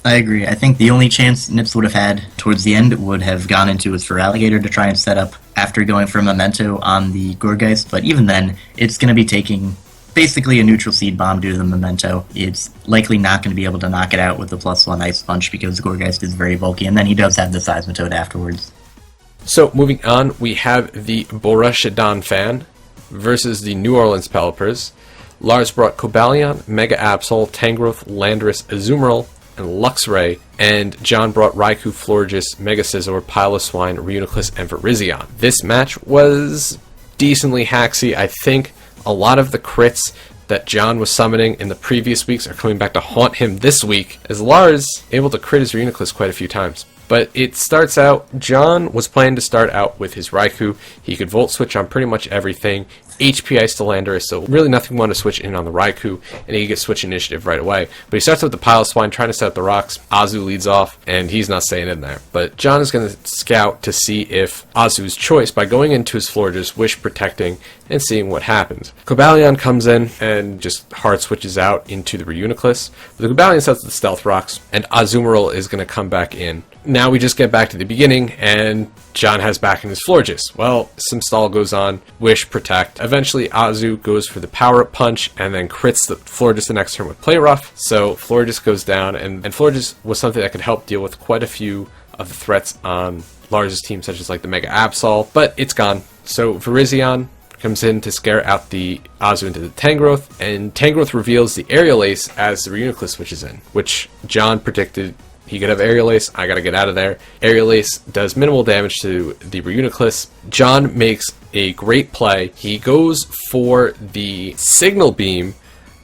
I agree. I think the only chance Nips would have had towards the end would have gone into his Feraligatr to try and set up after going for Memento on the Gourgeist, but even then, it's going to be taking basically a neutral Seed Bomb due to the Memento. It's likely not going to be able to knock it out with the +1 Ice Punch because Gourgeist is very bulky, and then he does have the Seismitoad afterwards. So, moving on, we have the Borussia fan versus the New Orleans Pelipers. Lars brought Cobalion, Mega Absol, Tangrowth, Landorus, Azumarill, and Luxray, and John brought Raikou, Florges, Mega Scizor, Piloswine, Reuniclus, and Virizion. This match was decently hacksy. I think a lot of the crits that John was summoning in the previous weeks are coming back to haunt him this week, as Lars able to crit his Reuniclus quite a few times. But it starts out, John was planning to start out with his Raikou. He could Volt Switch on pretty much everything. HP Ice to Landorus, so really nothing wanted to switch in on the Raikou, and he could get Switch Initiative right away. But he starts with the Piloswine, trying to set up the rocks. Azu leads off, and he's not staying in there. But John is going to scout to see if Azu's choice by going into his Florges, Wish Protecting, and seeing what happens. Cobalion comes in and just hard switches out into the Reuniclus. But the Cobalion sets the Stealth Rocks, and Azumarill is going to come back in. Now we just get back to the beginning, and John has back in his Florges. Well, some stall goes on, Wish, Protect. Eventually, Azu goes for the Power-Up Punch, and then crits the Florges the next turn with Play Rough. So Florges goes down, and Florges was something that could help deal with quite a few of the threats on Lars' team, such as like the Mega Absol, but it's gone. So Virizion comes in to scare out the Azu into the Tangrowth, and Tangrowth reveals the Aerial Ace as the Reuniclus switches in, which John predicted he could have Aerial Ace. I gotta get out of there. Aerial Ace does minimal damage to the Reuniclus. John makes a great play. He goes for the Signal Beam,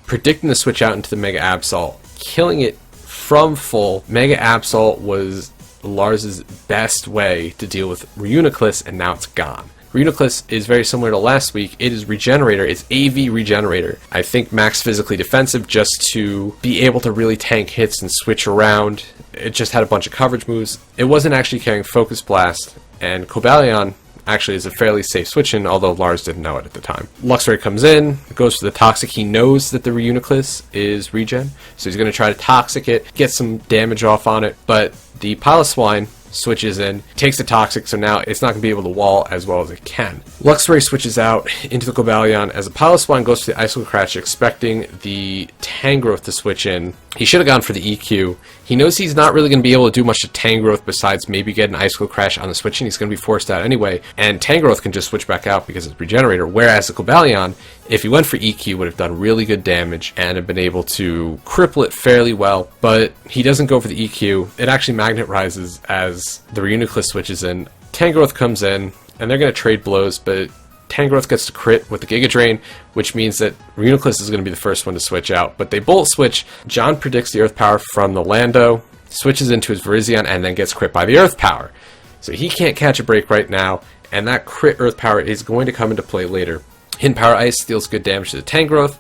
predicting the switch out into the Mega Absol, killing it from full. Mega Absol was Lars's best way to deal with Reuniclus, and now it's gone. Reuniclus is very similar to last week. It is Regenerator. It's AV Regenerator. I think max physically defensive just to be able to really tank hits and switch around. It just had a bunch of coverage moves. It wasn't actually carrying Focus Blast, and Cobalion actually is a fairly safe switch in, although Lars didn't know it at the time. Luxray comes in, goes for the Toxic. He knows that the Reuniclus is regen, so he's going to try to Toxic it, get some damage off on it, but the Piloswine switches in, takes the Toxic, so now it's not going to be able to wall as well as it can. Luxray switches out into the Cobalion as the Piloswine goes to the Icicle Crash, expecting the Tangrowth to switch in. He should have gone for the EQ. He knows he's not really going to be able to do much to Tangrowth besides maybe get an Icicle Crash on the switch, and he's going to be forced out anyway, and Tangrowth can just switch back out because it's Regenerator, whereas the Cobalion, if he went for EQ, would have done really good damage and have been able to cripple it fairly well, but he doesn't go for the EQ. It actually Magnet Rises as the Reuniclus switches in. Tangrowth comes in, and they're going to trade blows, but Tangrowth gets to crit with the Giga Drain, which means that Reuniclus is going to be the first one to switch out. But they bolt switch. John predicts the Earth Power from the Lando, switches into his Virizion, and then gets crit by the Earth Power. So he can't catch a break right now, and that crit Earth Power is going to come into play later. Hidden Power Ice deals good damage to the Tangrowth.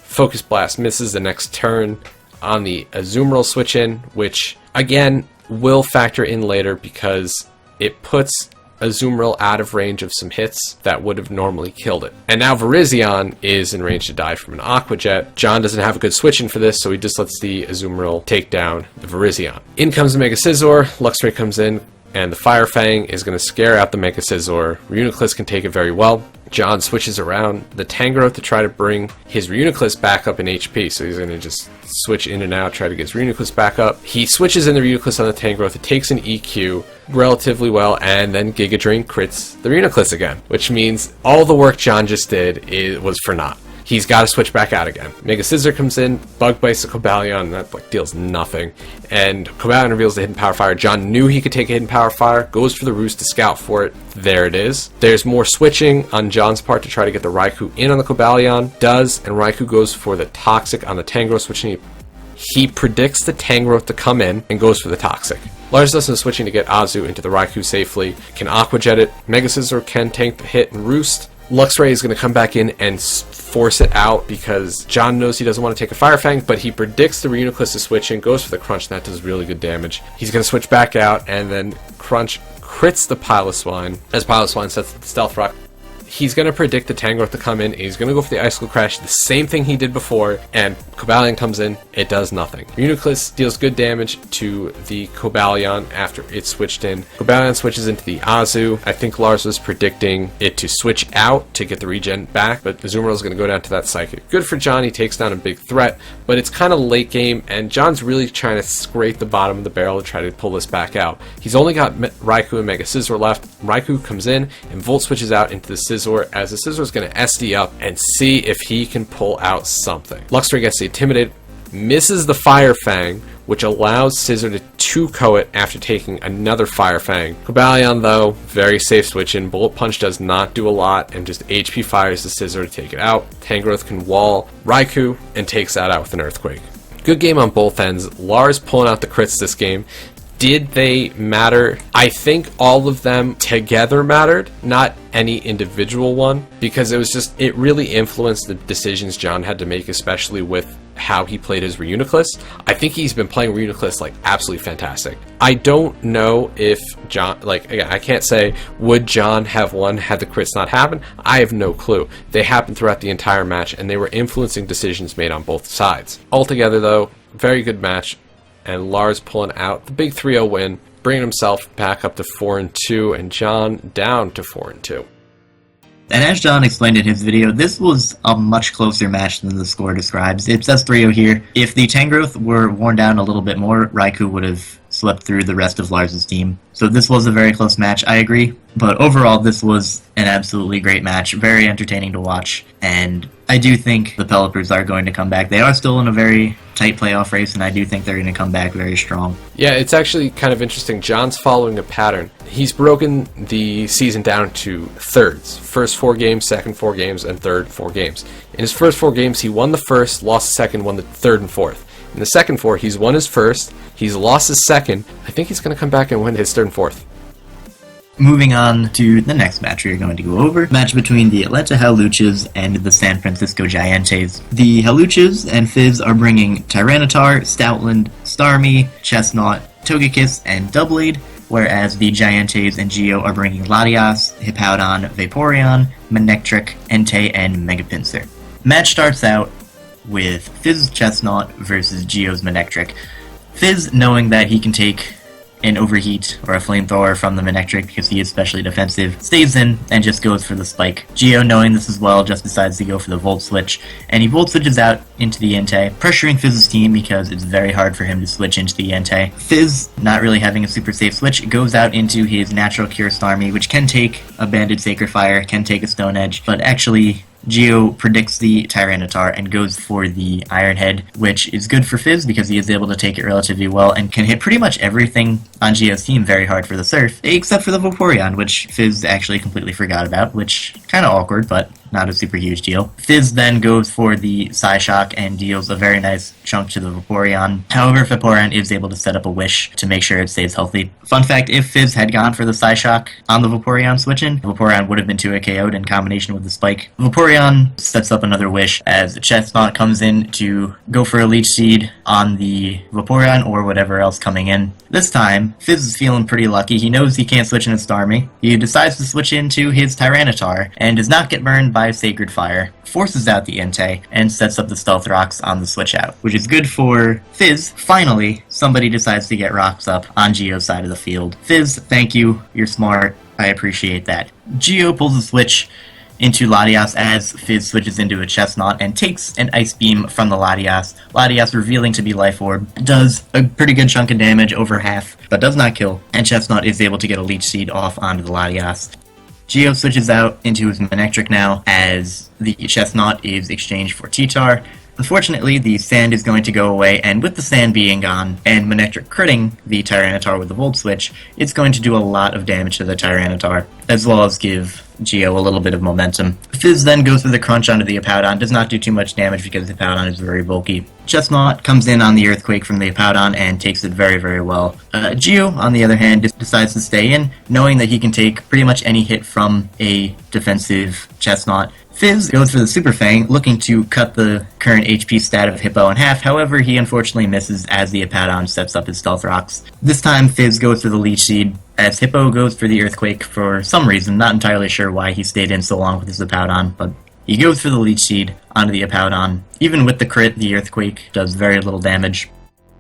Focus Blast misses the next turn on the Azumarill switch in, which, again, will factor in later because it puts Azumarill out of range of some hits that would have normally killed it. And now Virizion is in range to die from an Aqua Jet. John doesn't have a good switch in for this, so he just lets the Azumarill take down the Virizion. In comes the Mega Scizor, Luxray comes in, and the Fire Fang is going to scare out the Mega Scizor. Reuniclus can take it very well. John switches around the Tangrowth to try to bring his Reuniclus back up in HP, so he's going to just switch in and out, try to get his Reuniclus back up. He switches in the Reuniclus on the Tangrowth, it takes an EQ relatively well, and then Giga Drain crits the Reuniclus again, which means all the work John just did was for naught. He's got to switch back out again. Mega Scizor comes in, Bug Bites the Cobalion, that deals nothing. And Cobalion reveals the Hidden Power Fire. John knew he could take a Hidden Power Fire, goes for the Roost to scout for it. There it is. There's more switching on John's part to try to get the Raikou in on the Cobalion. Does, and Raikou goes for the Toxic on the Tangrowth, switching. He predicts the Tangrowth to come in and goes for the Toxic. Lars does some switching to get Azu into the Raikou safely. Can Aqua Jet it. Mega Scizor can tank the hit and Roost. Luxray is going to come back in and force it out because John knows he doesn't want to take a Fire Fang, but he predicts the Reuniclus to switch in, goes for the Crunch, and that does really good damage. He's going to switch back out, and then Crunch crits the Piloswine as Piloswine sets the Stealth Rock. He's going to predict the Tangrowth to come in, and he's going to go for the Icicle Crash, the same thing he did before, and Cobalion comes in, it does nothing. Reuniclus deals good damage to the Cobalion after it switched in. Cobalion switches into the Azu. I think Lars was predicting it to switch out to get the regen back, but Azumarill is going to go down to that Psychic. Good for John, he takes down a big threat, but it's kind of late game, and John's really trying to scrape the bottom of the barrel to try to pull this back out. He's only got Raikou and Mega Scizor left. Raikou comes in, and Volt switches out into the Scizor, as the Scizor is going to SD up and see if he can pull out something. Luxray gets the Intimidate, misses the Fire Fang, which allows Scizor to 2-ko it after taking another Fire Fang. Cobalion, though, very safe switch in. Bullet Punch does not do a lot and just HP fires the Scizor to take it out. Tangrowth can wall Raikou and takes that out with an Earthquake. Good game on both ends. Lars pulling out the crits this game. Did they matter? I think all of them together mattered, not any individual one, because it really influenced the decisions John had to make, especially with how he played his Reuniclus. I think he's been playing Reuniclus like absolutely fantastic. I don't know if John, again, I can't say would John have won had the crits not happened. I have no clue. They happened throughout the entire match, and they were influencing decisions made on both sides. Altogether, though, very good match. And Lars pulling out the big 3-0 win, bringing himself back up to 4-2, and John down to 4-2. And as John explained in his video, this was a much closer match than the score describes. It says 3-0 here. If the Tangrowth were worn down a little bit more, Raikou would have swept through the rest of Lars' team. So this was a very close match, I agree. But overall, this was an absolutely great match, very entertaining to watch, and I do think the Pelipers are going to come back. They are still in a very tight playoff race, and I do think they're going to come back very strong. Yeah, it's actually kind of interesting. John's following a pattern. He's broken the season down to thirds. First 4 games, second 4 games, and third 4 games. In his first 4 games, he won the first, lost the second, won the third and fourth. In the second 4, he's won his first, he's lost his second. I think he's going to come back and win his third and fourth. Moving on to the next match we are going to go over. Match between the Atlanta Hellluchas and the San Francisco Giants. The Hellluchas and Fizz are bringing Tyranitar, Stoutland, Starmie, Chestnut, Togekiss, and Doublade, whereas the Giants and Geo are bringing Latias, Hippowdon, Vaporeon, Manectric, Entei, and Megapincer. Match starts out with Fizz's Chestnut versus Geo's Manectric. Fizz, knowing that he can take an Overheat or a Flamethrower from the Manectric because he is specially defensive, stays in and just goes for the Spike. Geo, knowing this as well, just decides to go for the Volt Switch, and he Volt Switches out into the Entei, pressuring Fizz's team because it's very hard for him to switch into the Entei. Fizz, not really having a super safe switch, goes out into his Natural Cure Starmie, which can take a Banded Sacred Fire, can take a Stone Edge, but actually Geo predicts the Tyranitar and goes for the Iron Head, which is good for Fizz because he is able to take it relatively well and can hit pretty much everything on Geo's team very hard for the Surf, except for the Vaporeon, which Fizz actually completely forgot about, which kind of awkward, but not a super huge deal. Fizz then goes for the Psyshock and deals a very nice chunk to the Vaporeon. However, Vaporeon is able to set up a Wish to make sure it stays healthy. Fun fact, if Fizz had gone for the Psyshock on the Vaporeon switch-in, Vaporeon would have been 2-hit KO'd in combination with the Spike. Vaporeon sets up another Wish as Chestnut comes in to go for a Leech Seed on the Vaporeon or whatever else coming in. This time, Fizz is feeling pretty lucky. He knows he can't switch into Starmie. He decides to switch into his Tyranitar and does not get burned by Sacred Fire, forces out the Entei, and sets up the Stealth Rocks on the switch out, which is good for Fizz. Finally, somebody decides to get rocks up on Geo's side of the field. Fizz, thank you. You're smart. I appreciate that. Geo pulls the switch into Latias as Fizz switches into a Chestnut and takes an Ice Beam from the Latias. Latias, revealing to be Life Orb, does a pretty good chunk of damage, over half, but does not kill, and Chestnut is able to get a Leech Seed off onto the Latias. Geo switches out into his Manectric now as the Chestnut is exchanged for T-Tar. Unfortunately, the sand is going to go away, and with the sand being gone, and Manectric critting the Tyranitar with the Volt Switch, it's going to do a lot of damage to the Tyranitar, as well as give Geo a little bit of momentum. Fizz then goes for the Crunch onto the Hippowdon, does not do too much damage because the Hippowdon is very bulky. Chestnut comes in on the Earthquake from the Hippowdon and takes it very, very well. Geo, on the other hand, decides to stay in, knowing that he can take pretty much any hit from a defensive Chestnut. Fizz goes for the Super Fang, looking to cut the current HP stat of Hippo in half. However, he unfortunately misses as the Hippowdon sets up his Stealth Rocks. This time, Fizz goes for the Leech Seed, as Hippo goes for the Earthquake for some reason. Not entirely sure why he stayed in so long with his Hippowdon, but he goes for the Leech Seed onto the Hippowdon. Even with the crit, the Earthquake does very little damage.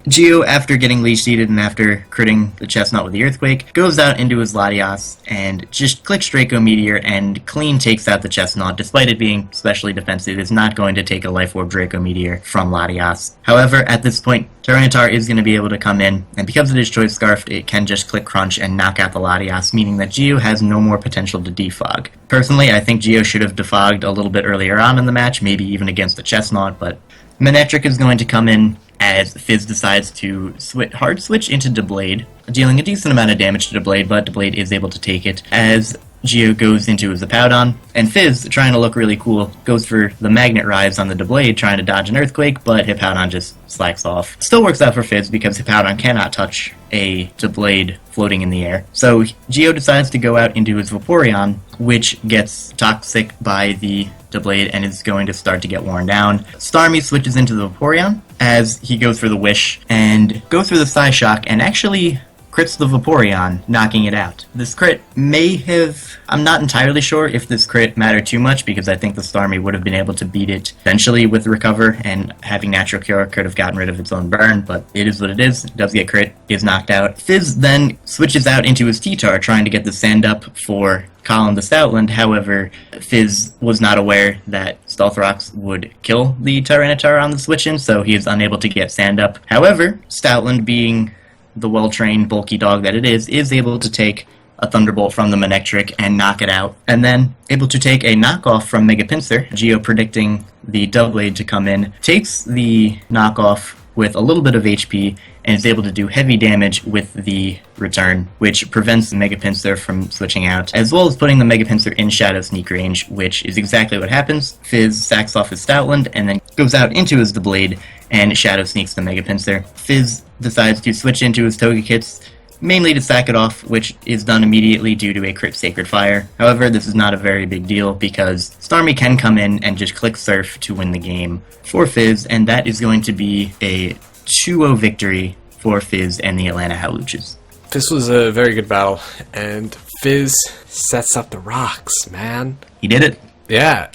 Geo, after getting Leech Seeded and after critting the Chestnut with the Earthquake, goes out into his Latias and just clicks Draco Meteor and clean takes out the Chestnut. Despite it being specially defensive, is not going to take a Life Orb Draco Meteor from Latias. However, at this point, Tyranitar is going to be able to come in, and because it is Choice Scarfed, it can just click Crunch and knock out the Latias, meaning that Geo has no more potential to defog. Personally, I think Geo should have defogged a little bit earlier on in the match, maybe even against the Chestnut, but Manectric is going to come in as Fizz decides to hard switch into Deblade, dealing a decent amount of damage to Deblade, but Deblade is able to take it as Geo goes into his Hippowdon, and Fizz, trying to look really cool, goes for the Magnet Rise on the Deblade, trying to dodge an Earthquake, but Hippowdon just slacks off. Still works out for Fizz because Hippowdon cannot touch a Deblade floating in the air. So Geo decides to go out into his Vaporeon, which gets toxic by the Deblade and is going to start to get worn down. Starmie switches into the Vaporeon as he goes for the Wish and goes for the Psyshock and actually crits the Vaporeon, knocking it out. This crit may have... I'm not entirely sure if this crit mattered too much because I think the Starmie would have been able to beat it eventually with Recover, and having Natural Cure could have gotten rid of its own burn, but it is what it is. It does get crit, is knocked out. Fizz then switches out into his T-Tar, trying to get the sand up for Colin the Stoutland. However, Fizz was not aware that Stealth Rocks would kill the Tyranitar on the switch-in, so he is unable to get sand up. However, Stoutland, being the well-trained, bulky dog that it is able to take a Thunderbolt from the Manectric and knock it out, and then able to take a knockoff from Mega Pinsir. Geo, predicting the Doublade to come in, takes the knockoff with a little bit of HP and is able to do heavy damage with the return, which prevents the Mega Pinsir from switching out, as well as putting the Mega Pinsir in Shadow Sneak range, which is exactly what happens. Fizz sacks off his Stoutland and then goes out into his Deblade and Shadow Sneaks the Mega Pinsir. Fizz decides to switch into his Togekits, mainly to sack it off, which is done immediately due to a crit Sacred Fire. However, this is not a very big deal because Starmie can come in and just click Surf to win the game for Fizz, and that is going to be a 2-0 victory for Fizz and the Atlanta Howluches. This was a very good battle, and Fizz sets up the rocks, man. He did it. Yeah.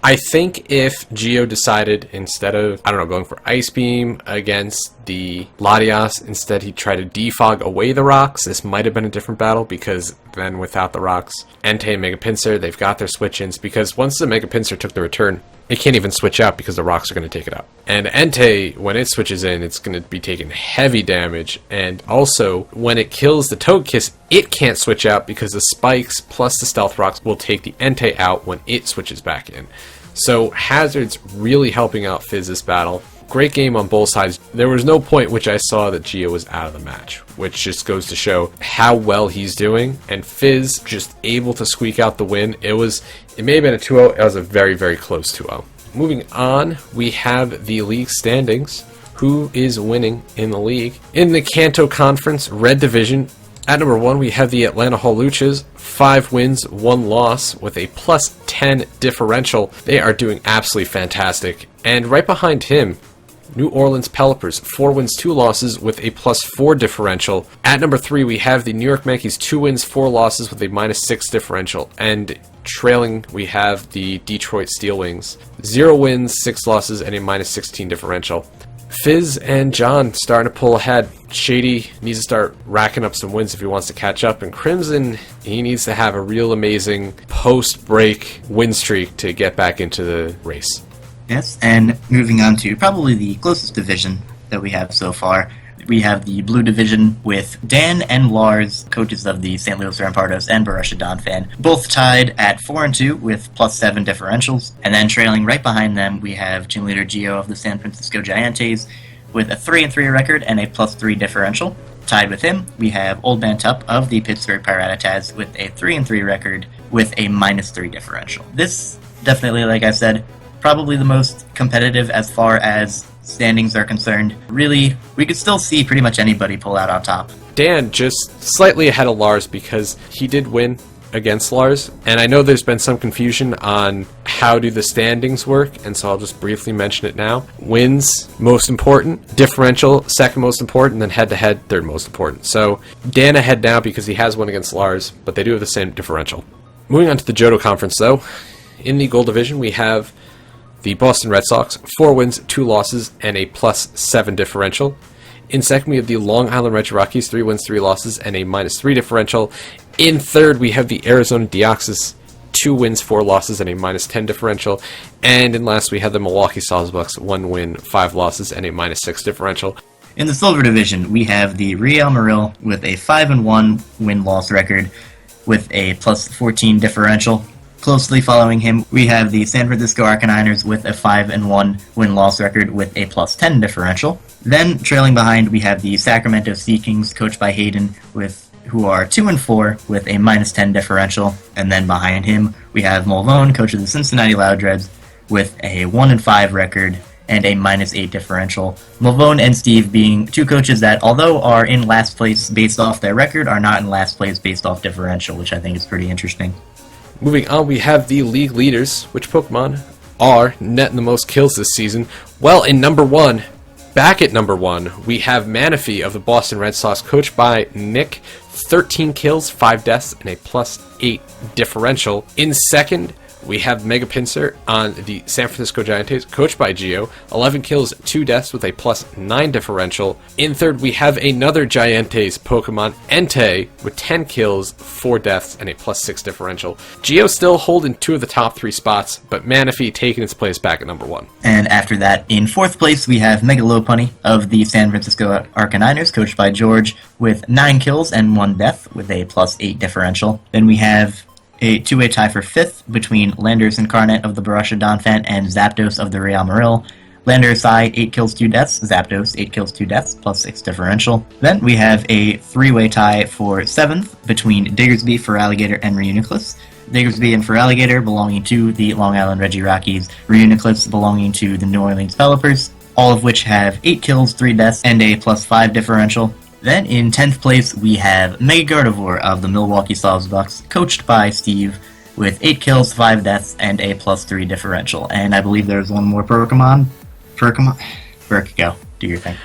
I think if Geo decided, instead of, going for Ice Beam against the Latias, instead he tried to defog away the rocks, this might have been a different battle, because then without the rocks, Entei and Mega Pinsir, they've got their switch-ins, because once the Mega Pinsir took the return, it can't even switch out because the rocks are going to take it out. And Entei, when it switches in, it's going to be taking heavy damage, and also, when it kills the Togekiss, it can't switch out because the spikes plus the Stealth Rocks will take the Entei out when it switches back in. So Hazard's really helping out Fizz this battle. Great game on both sides. There was no point which I saw that Gio was out of the match, which just goes to show how well he's doing. And Fizz just able to squeak out the win. It may have been a 2-0. It was a very, very close 2-0. Moving on, we have the league standings. Who is winning in the league? In the Kanto Conference Red Division, at number 1, we have the Atlanta Holuchas, 5 wins, 1 loss, with a plus 10 differential. They are doing absolutely fantastic. And right behind him, New Orleans Pelipers, 4 wins, 2 losses, with a plus 4 differential. At number 3, we have the New York Yankees, 2 wins, 4 losses, with a minus 6 differential. And trailing, we have the Detroit Steel Wings, 0 wins, 6 losses, and a minus 16 differential. Fizz and John starting to pull ahead. Shady needs to start racking up some wins if he wants to catch up. And Crimson, he needs to have a real amazing post-break win streak to get back into the race. Yes, and moving on to probably the closest division that we have so far. We have the Blue Division with Dan and Lars, coaches of the St. Louis Rampardos and Borussia Donphan, both tied at 4-2 with plus 7 differentials. And then trailing right behind them, we have gym leader Gio of the San Francisco Giants with a 3-3 record and a plus 3 differential. Tied with him, we have Old Man Tup of the Pittsburgh Piratas with a 3-3 record with a minus 3 differential. This definitely, like I said, probably the most competitive as far as standings are concerned. Really, we could still see pretty much anybody pull out on top. Dan just slightly ahead of Lars because he did win against Lars, and I know there's been some confusion on how do the standings work, and so I'll just briefly mention it now. Wins, most important. Differential, second most important, and then head-to-head, third most important. So Dan ahead now because he has won against Lars, but they do have the same differential. Moving on to the Johto Conference, though. In the Gold Division, we have the Boston Red Sox, 4 wins, 2 losses, and a plus 7 differential. In second, we have the Long Island Reggie Rockies, 3 wins, 3 losses, and a minus 3 differential. In third, we have the Arizona Deoxys, 2 wins, 4 losses, and a minus 10 differential. And in last, we have the Milwaukee Bucks, 1 win, 5 losses, and a minus 6 differential. In the Silver Division, we have the Real Maril with a 5-1 win-loss record with a plus 14 differential. Closely following him, we have the San Francisco Arcaniners with a 5-1 win-loss record with a plus 10 differential. Then, trailing behind, we have the Sacramento Sea Kings, coached by Hayden, who are 2-4 with a minus 10 differential. And then behind him, we have Mulvone, coach of the Cincinnati Loudreds, with a 1-5 record and a minus 8 differential. Mulvone and Steve being 2 coaches that, although are in last place based off their record, are not in last place based off differential, which I think is pretty interesting. Moving on, we have the league leaders. Which Pokemon are netting the most kills this season? Well, in number 1, back at number 1, we have Manaphy of the Boston Red Sox, coached by Nick, 13 kills, 5 deaths, and a plus 8 differential. In second, we have Mega Pinsir on the San Francisco Giants, coached by Gio, 11 kills, 2 deaths with a plus 9 differential. In third, we have another Giants Pokemon, Entei, with 10 kills, 4 deaths, and a plus 6 differential. Gio still holding 2 of the top 3 spots, but Manaphy taking its place back at number 1. And after that, in fourth place, we have Mega Lopunny of the San Francisco Arcaniners, coached by George, with 9 kills and 1 death with a plus 8 differential. Then we have a two-way tie for fifth between Landers Incarnate of the Borussia Donphan and Zapdos of the Real Maril. Landers side, 8 kills, 2 deaths. Zapdos, 8 kills, 2 deaths, plus 6 differential. Then we have a three-way tie for seventh between Diggersby, Feraligatr, and Reuniclus. Diggersby and Feraligatr belonging to the Long Island Reggie Rockies, Reuniclus belonging to the New Orleans Pelipers, all of which have 8 kills, 3 deaths, and a plus 5 differential. Then in 10th place, we have Mega Gardevoir of the Milwaukee Bucks, coached by Steve, with 8 kills, 5 deaths, and a plus 3 differential. And I believe there's one more Pokemon. Berk, go. Do your thing.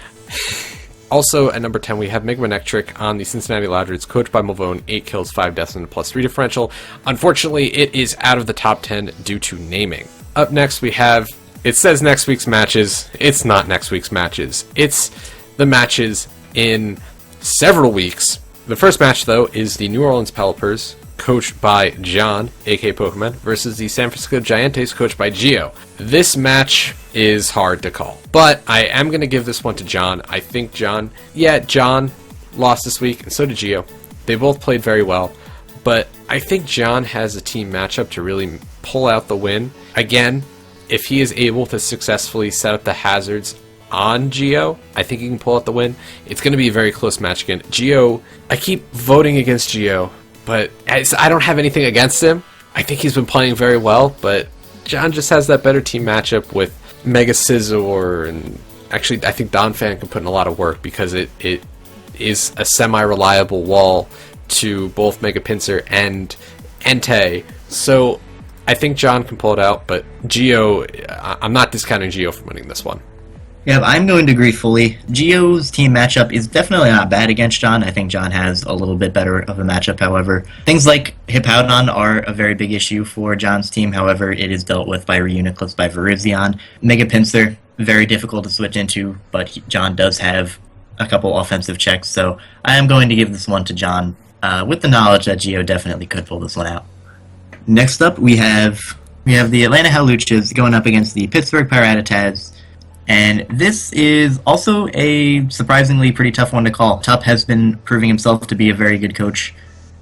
Also, at number 10, we have Mega Manectric on the Cincinnati Loudreds, coached by Mulvone, 8 kills, 5 deaths, and a plus 3 differential. Unfortunately, it is out of the top 10 due to naming. Up next, we have, it says next week's matches. It's not next week's matches. It's the matches in several weeks. The first match, though, is the New Orleans Pelipers, coached by John, aka Pokemon, versus the San Francisco Giants, coached by Gio. This match is hard to call, but I am going to give this one to John. I think John lost this week, and so did Gio. They both played very well, but I think John has a team matchup to really pull out the win. Again, if he is able to successfully set up the hazards on Gio. I think he can pull out the win. It's going to be a very close match again. Gio, I keep voting against Gio, but I don't have anything against him. I think he's been playing very well, but John just has that better team matchup with Mega Scizor, and actually I think Donphan can put in a lot of work because it is a semi-reliable wall to both Mega Pinsir and Entei. So I think John can pull it out, but Gio, I'm not discounting Gio from winning this one. Yeah, I'm going to agree fully. Gio's team matchup is definitely not bad against John. I think John has a little bit better of a matchup, however. Things like Hippowdon are a very big issue for John's team, however, it is dealt with by Reuniclus, by Virizion. Mega Pinsir, very difficult to switch into, but John does have a couple offensive checks, so I am going to give this one to John, with the knowledge that Gio definitely could pull this one out. Next up, we have the Atlanta Hawluchas going up against the Pittsburgh Piratas. And this is also a surprisingly pretty tough one to call. Tup has been proving himself to be a very good coach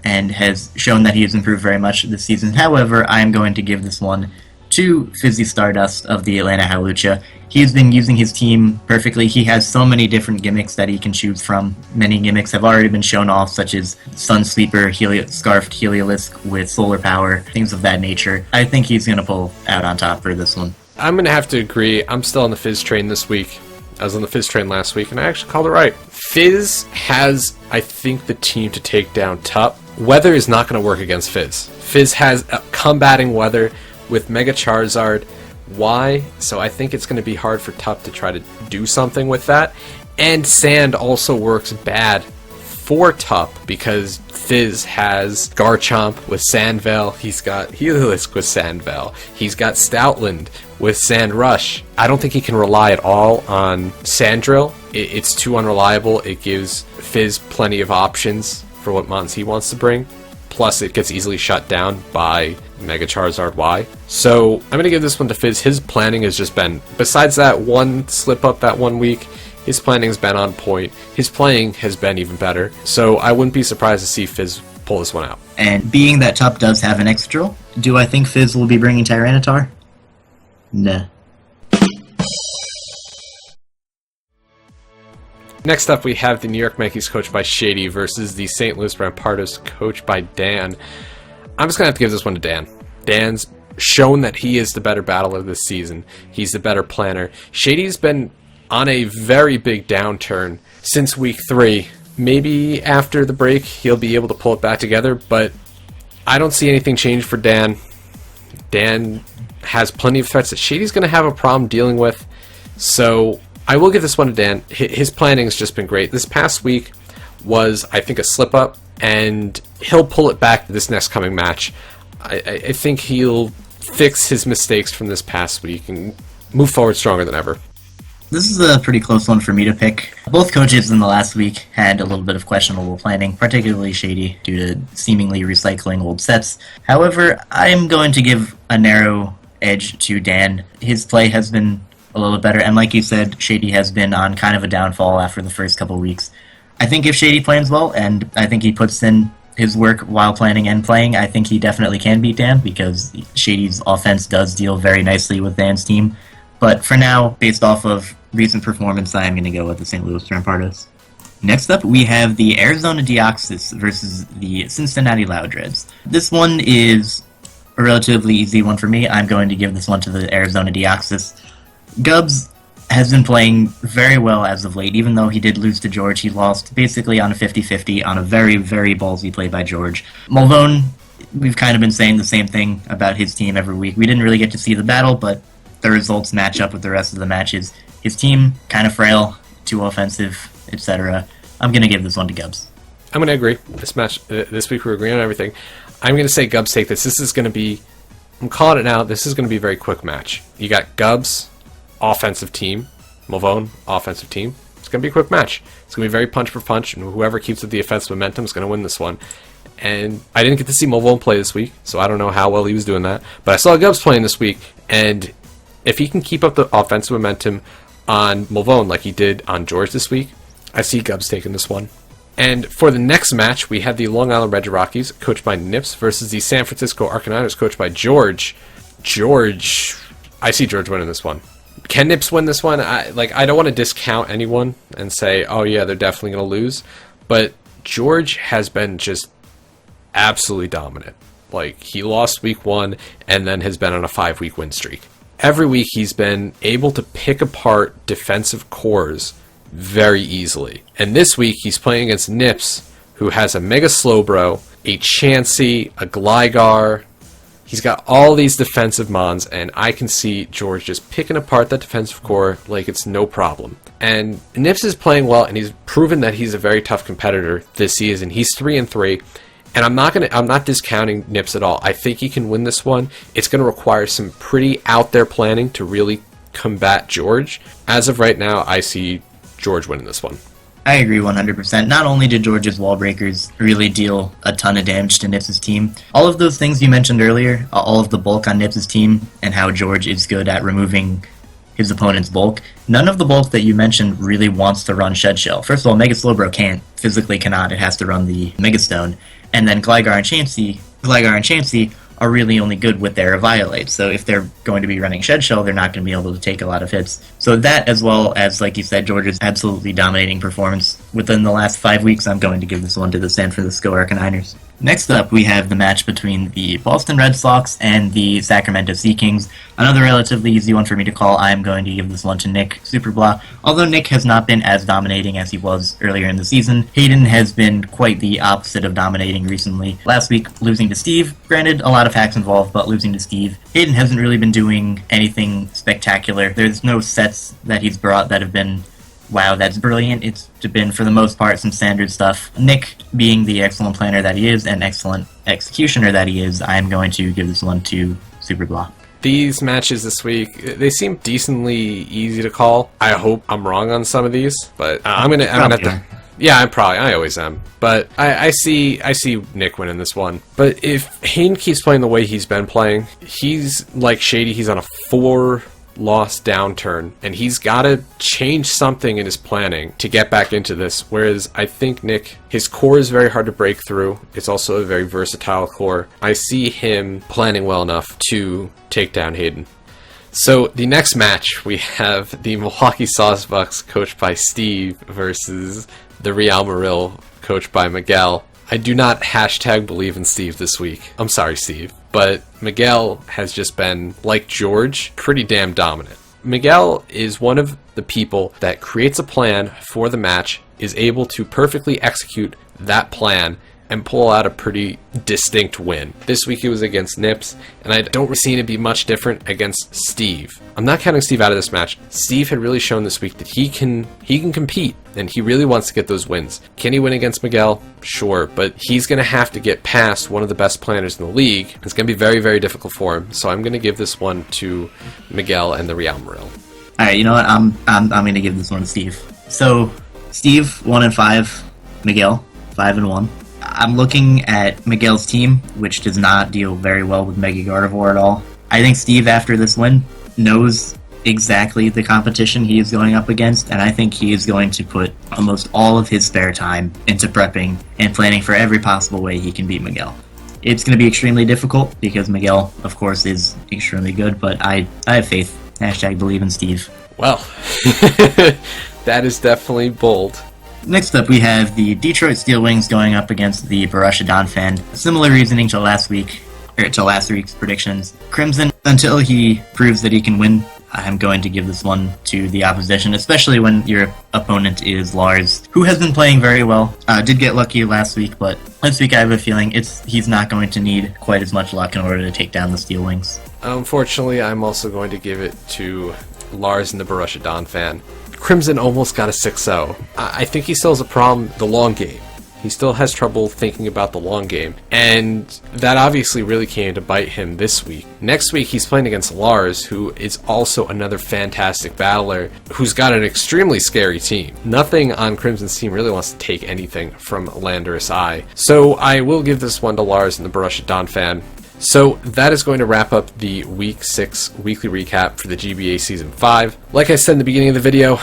and has shown that he has improved very much this season. However, I am going to give this one to Fizzy Stardust of the Atlanta Hawlucha. He's been using his team perfectly. He has so many different gimmicks that he can choose from. Many gimmicks have already been shown off, such as Sun Sleeper, Scarfed Heliolisk with solar power, things of that nature. I think he's going to pull out on top for this one. I'm going to have to agree. I'm still on the Fizz train this week. I was on the Fizz train last week, and I actually called it right. Fizz has, I think, the team to take down Tup. Weather is not going to work against Fizz. Fizz has combating weather with Mega Charizard. Why? So I think it's going to be hard for Tup to try to do something with that. And Sand also works bad for Tup because Fizz has Garchomp with Sandveil. He's got Heliolisk with Sandveil. He's got Stoutland with Sand Rush. I don't think he can rely at all on Sandrill. It's too unreliable. It gives Fizz plenty of options for what mons he wants to bring. Plus, it gets easily shut down by Mega Charizard Y. So, I'm going to give this one to Fizz. His planning has just been, besides that one slip-up that 1 week, his planning's been on point. His playing has been even better. So, I wouldn't be surprised to see Fizz pull this one out. And being that Tup does have an Excadrill, do I think Fizz will be bringing Tyranitar? Nah. Next up, we have the New York Yankees coached by Shady versus the St. Louis Rampardos coached by Dan. I'm just going to have to give this one to Dan. Dan's shown that he is the better battler this season. He's the better planner. Shady's been on a very big downturn since week 3. Maybe after the break, he'll be able to pull it back together, but I don't see anything change for Dan. Dan has plenty of threats that Shady's going to have a problem dealing with, so I will give this one to Dan. His planning has just been great. This past week was, I think, a slip-up, and he'll pull it back this next coming match. I think he'll fix his mistakes from this past week and move forward stronger than ever. This is a pretty close one for me to pick. Both coaches in the last week had a little bit of questionable planning, particularly Shady, due to seemingly recycling old sets. However, I'm going to give a narrow edge to Dan. His play has been a little bit better, and like you said, Shady has been on kind of a downfall after the first couple weeks. I think if Shady plans well, and I think he puts in his work while planning and playing, I think he definitely can beat Dan, because Shady's offense does deal very nicely with Dan's team. But for now, based off of recent performance, I am going to go with the St. Louis Rampardos. Next up, we have the Arizona Deoxys versus the Cincinnati Loudreds. This one is a relatively easy one for me. I'm going to give this one to the Arizona Deoxys. Gubbs has been playing very well as of late. Even though he did lose to George, he lost basically on a 50-50 on a very, very ballsy play by George. Mulvone, we've kind of been saying the same thing about his team every week. We didn't really get to see the battle, but the results match up with the rest of the matches. His team, kind of frail, too offensive, etc. I'm going to give this one to Gubbs. I'm going to agree. This week we're agreeing on everything. I'm going to say Gubbs take this. This is going to be, I'm calling it now, this is going to be a very quick match. You got Gubbs, offensive team, Mulvone, offensive team. It's going to be a quick match. It's going to be very punch for punch, and whoever keeps with the offensive momentum is going to win this one. And I didn't get to see Mulvone play this week, so I don't know how well he was doing that. But I saw Gubbs playing this week, and if he can keep up the offensive momentum on Mulvone like he did on George this week, I see Gubbs taking this one. And for the next match, we have the Long Island Red Rockies, coached by Nips, versus the San Francisco Arcanines, coached by George. I see George winning this one. Can Nips win this one? I don't want to discount anyone and say, oh yeah, they're definitely going to lose. But George has been just absolutely dominant. Like, he lost week 1 and then has been on a 5-week win streak. Every week he's been able to pick apart defensive cores very easily. And this week he's playing against Nips, who has a Mega Slowbro, a Chansey, a Gligar. He's got all these defensive mons, and I can see George just picking apart that defensive core like it's no problem. And Nips is playing well, and he's proven that he's a very tough competitor this season. He's 3-3. And I'm not discounting Nips at all. I think he can win this one. It's going to require some pretty out there planning to really combat George. As of right now, I see George winning this one. I agree 100%. Not only did George's wall breakers really deal a ton of damage to Nips' team, all of those things you mentioned earlier, all of the bulk on Nips' team, and how George is good at removing his opponent's bulk, none of the bulk that you mentioned really wants to run Shed Shell. First of all, Mega Slowbro physically cannot. It has to run the Mega Stone. And then Gligar and Chansey are really only good with their Violate. So if they're going to be running Shed Shell, they're not going to be able to take a lot of hits. So that, as well as, like you said, George's absolutely dominating performance within the last 5 weeks, I'm going to give this one to the San Francisco Arcaniners. Next up, we have the match between the Boston Red Sox and the Sacramento Sea Kings. Another relatively easy one for me to call. I am going to give this one to Nick Superblah. Although Nick has not been as dominating as he was earlier in the season, Hayden has been quite the opposite of dominating recently. Last week, losing to Steve. Granted, a lot of hacks involved, but losing to Steve. Hayden hasn't really been doing anything spectacular. There's no sets that he's brought that have been, wow, that's brilliant. It's been, for the most part, some standard stuff. Nick, being the excellent planner that he is and excellent executioner that he is, I am going to give this one to Superblah. These matches this week, they seem decently easy to call. I hope I'm wrong on some of these, but I'm gonna have to. Yeah, I always am. But I see Nick winning this one. But if Hayden keeps playing the way he's been playing, he's like Shady. He's on a 4-loss downturn, and he's got to change something in his planning to get back into this. Whereas I think Nick, his core is very hard to break through. It's also a very versatile core. I see him planning well enough to take down Hayden. So the next match, we have the Milwaukee Saucebucks, coached by Steve, versus the Real Maril, coached by Miguel. I do not #believe in Steve this week. I'm sorry, Steve. But Miguel has just been, like George, pretty damn dominant. Miguel is one of the people that creates a plan for the match, is able to perfectly execute that plan, and pull out a pretty distinct win. This week it was against Nips, and I don't see it be much different against Steve. I'm not counting Steve out of this match. Steve had really shown this week that he can compete, and he really wants to get those wins. Can he win against Miguel? Sure, but he's going to have to get past one of the best planners in the league. It's going to be very, very difficult for him, so I'm going to give this one to Miguel and the Real Maril. Alright, you know what? I'm going to give this one to Steve. So, Steve, 1-5. Miguel, 5-1. I'm looking at Miguel's team, which does not deal very well with Mega Gardevoir at all. I think Steve, after this win, knows exactly the competition he is going up against, and I think he is going to put almost all of his spare time into prepping and planning for every possible way he can beat Miguel. It's going to be extremely difficult, because Miguel, of course, is extremely good, but I have faith. #believe in Steve. Well, that is definitely bold. Next up, we have the Detroit Steel Wings going up against the Borussia Donphan. Similar reasoning to last week's predictions. Crimson, until he proves that he can win, I'm going to give this one to the opposition, especially when your opponent is Lars, who has been playing very well. Did get lucky last week, but this week I have a feeling he's not going to need quite as much luck in order to take down the Steel Wings. Unfortunately, I'm also going to give it to Lars and the Borussia Donphan. Crimson almost got a 6-0. I think he still has a problem the long game. He still has trouble thinking about the long game. And that obviously really came to bite him this week. Next week, he's playing against Lars, who is also another fantastic battler, who's got an extremely scary team. Nothing on Crimson's team really wants to take anything from Landorus Eye. So I will give this one to Lars and the Borussia Donphan. So that is going to wrap up the Week 6 weekly recap for the GBA Season 5. Like I said in the beginning of the video,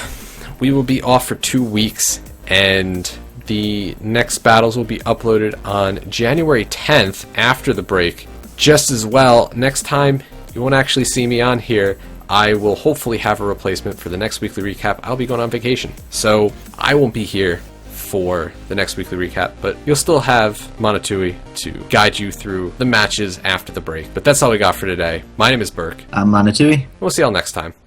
we will be off for 2 weeks, and the next battles will be uploaded on January 10th after the break. Just as well, next time you won't actually see me on here. I will hopefully have a replacement for the next weekly recap. I'll be going on vacation, so I won't be here for the next weekly recap, but you'll still have Monotooi to guide you through the matches after the break. But that's all we got for today. My name is Berk. I'm Monotooi. We'll see y'all next time.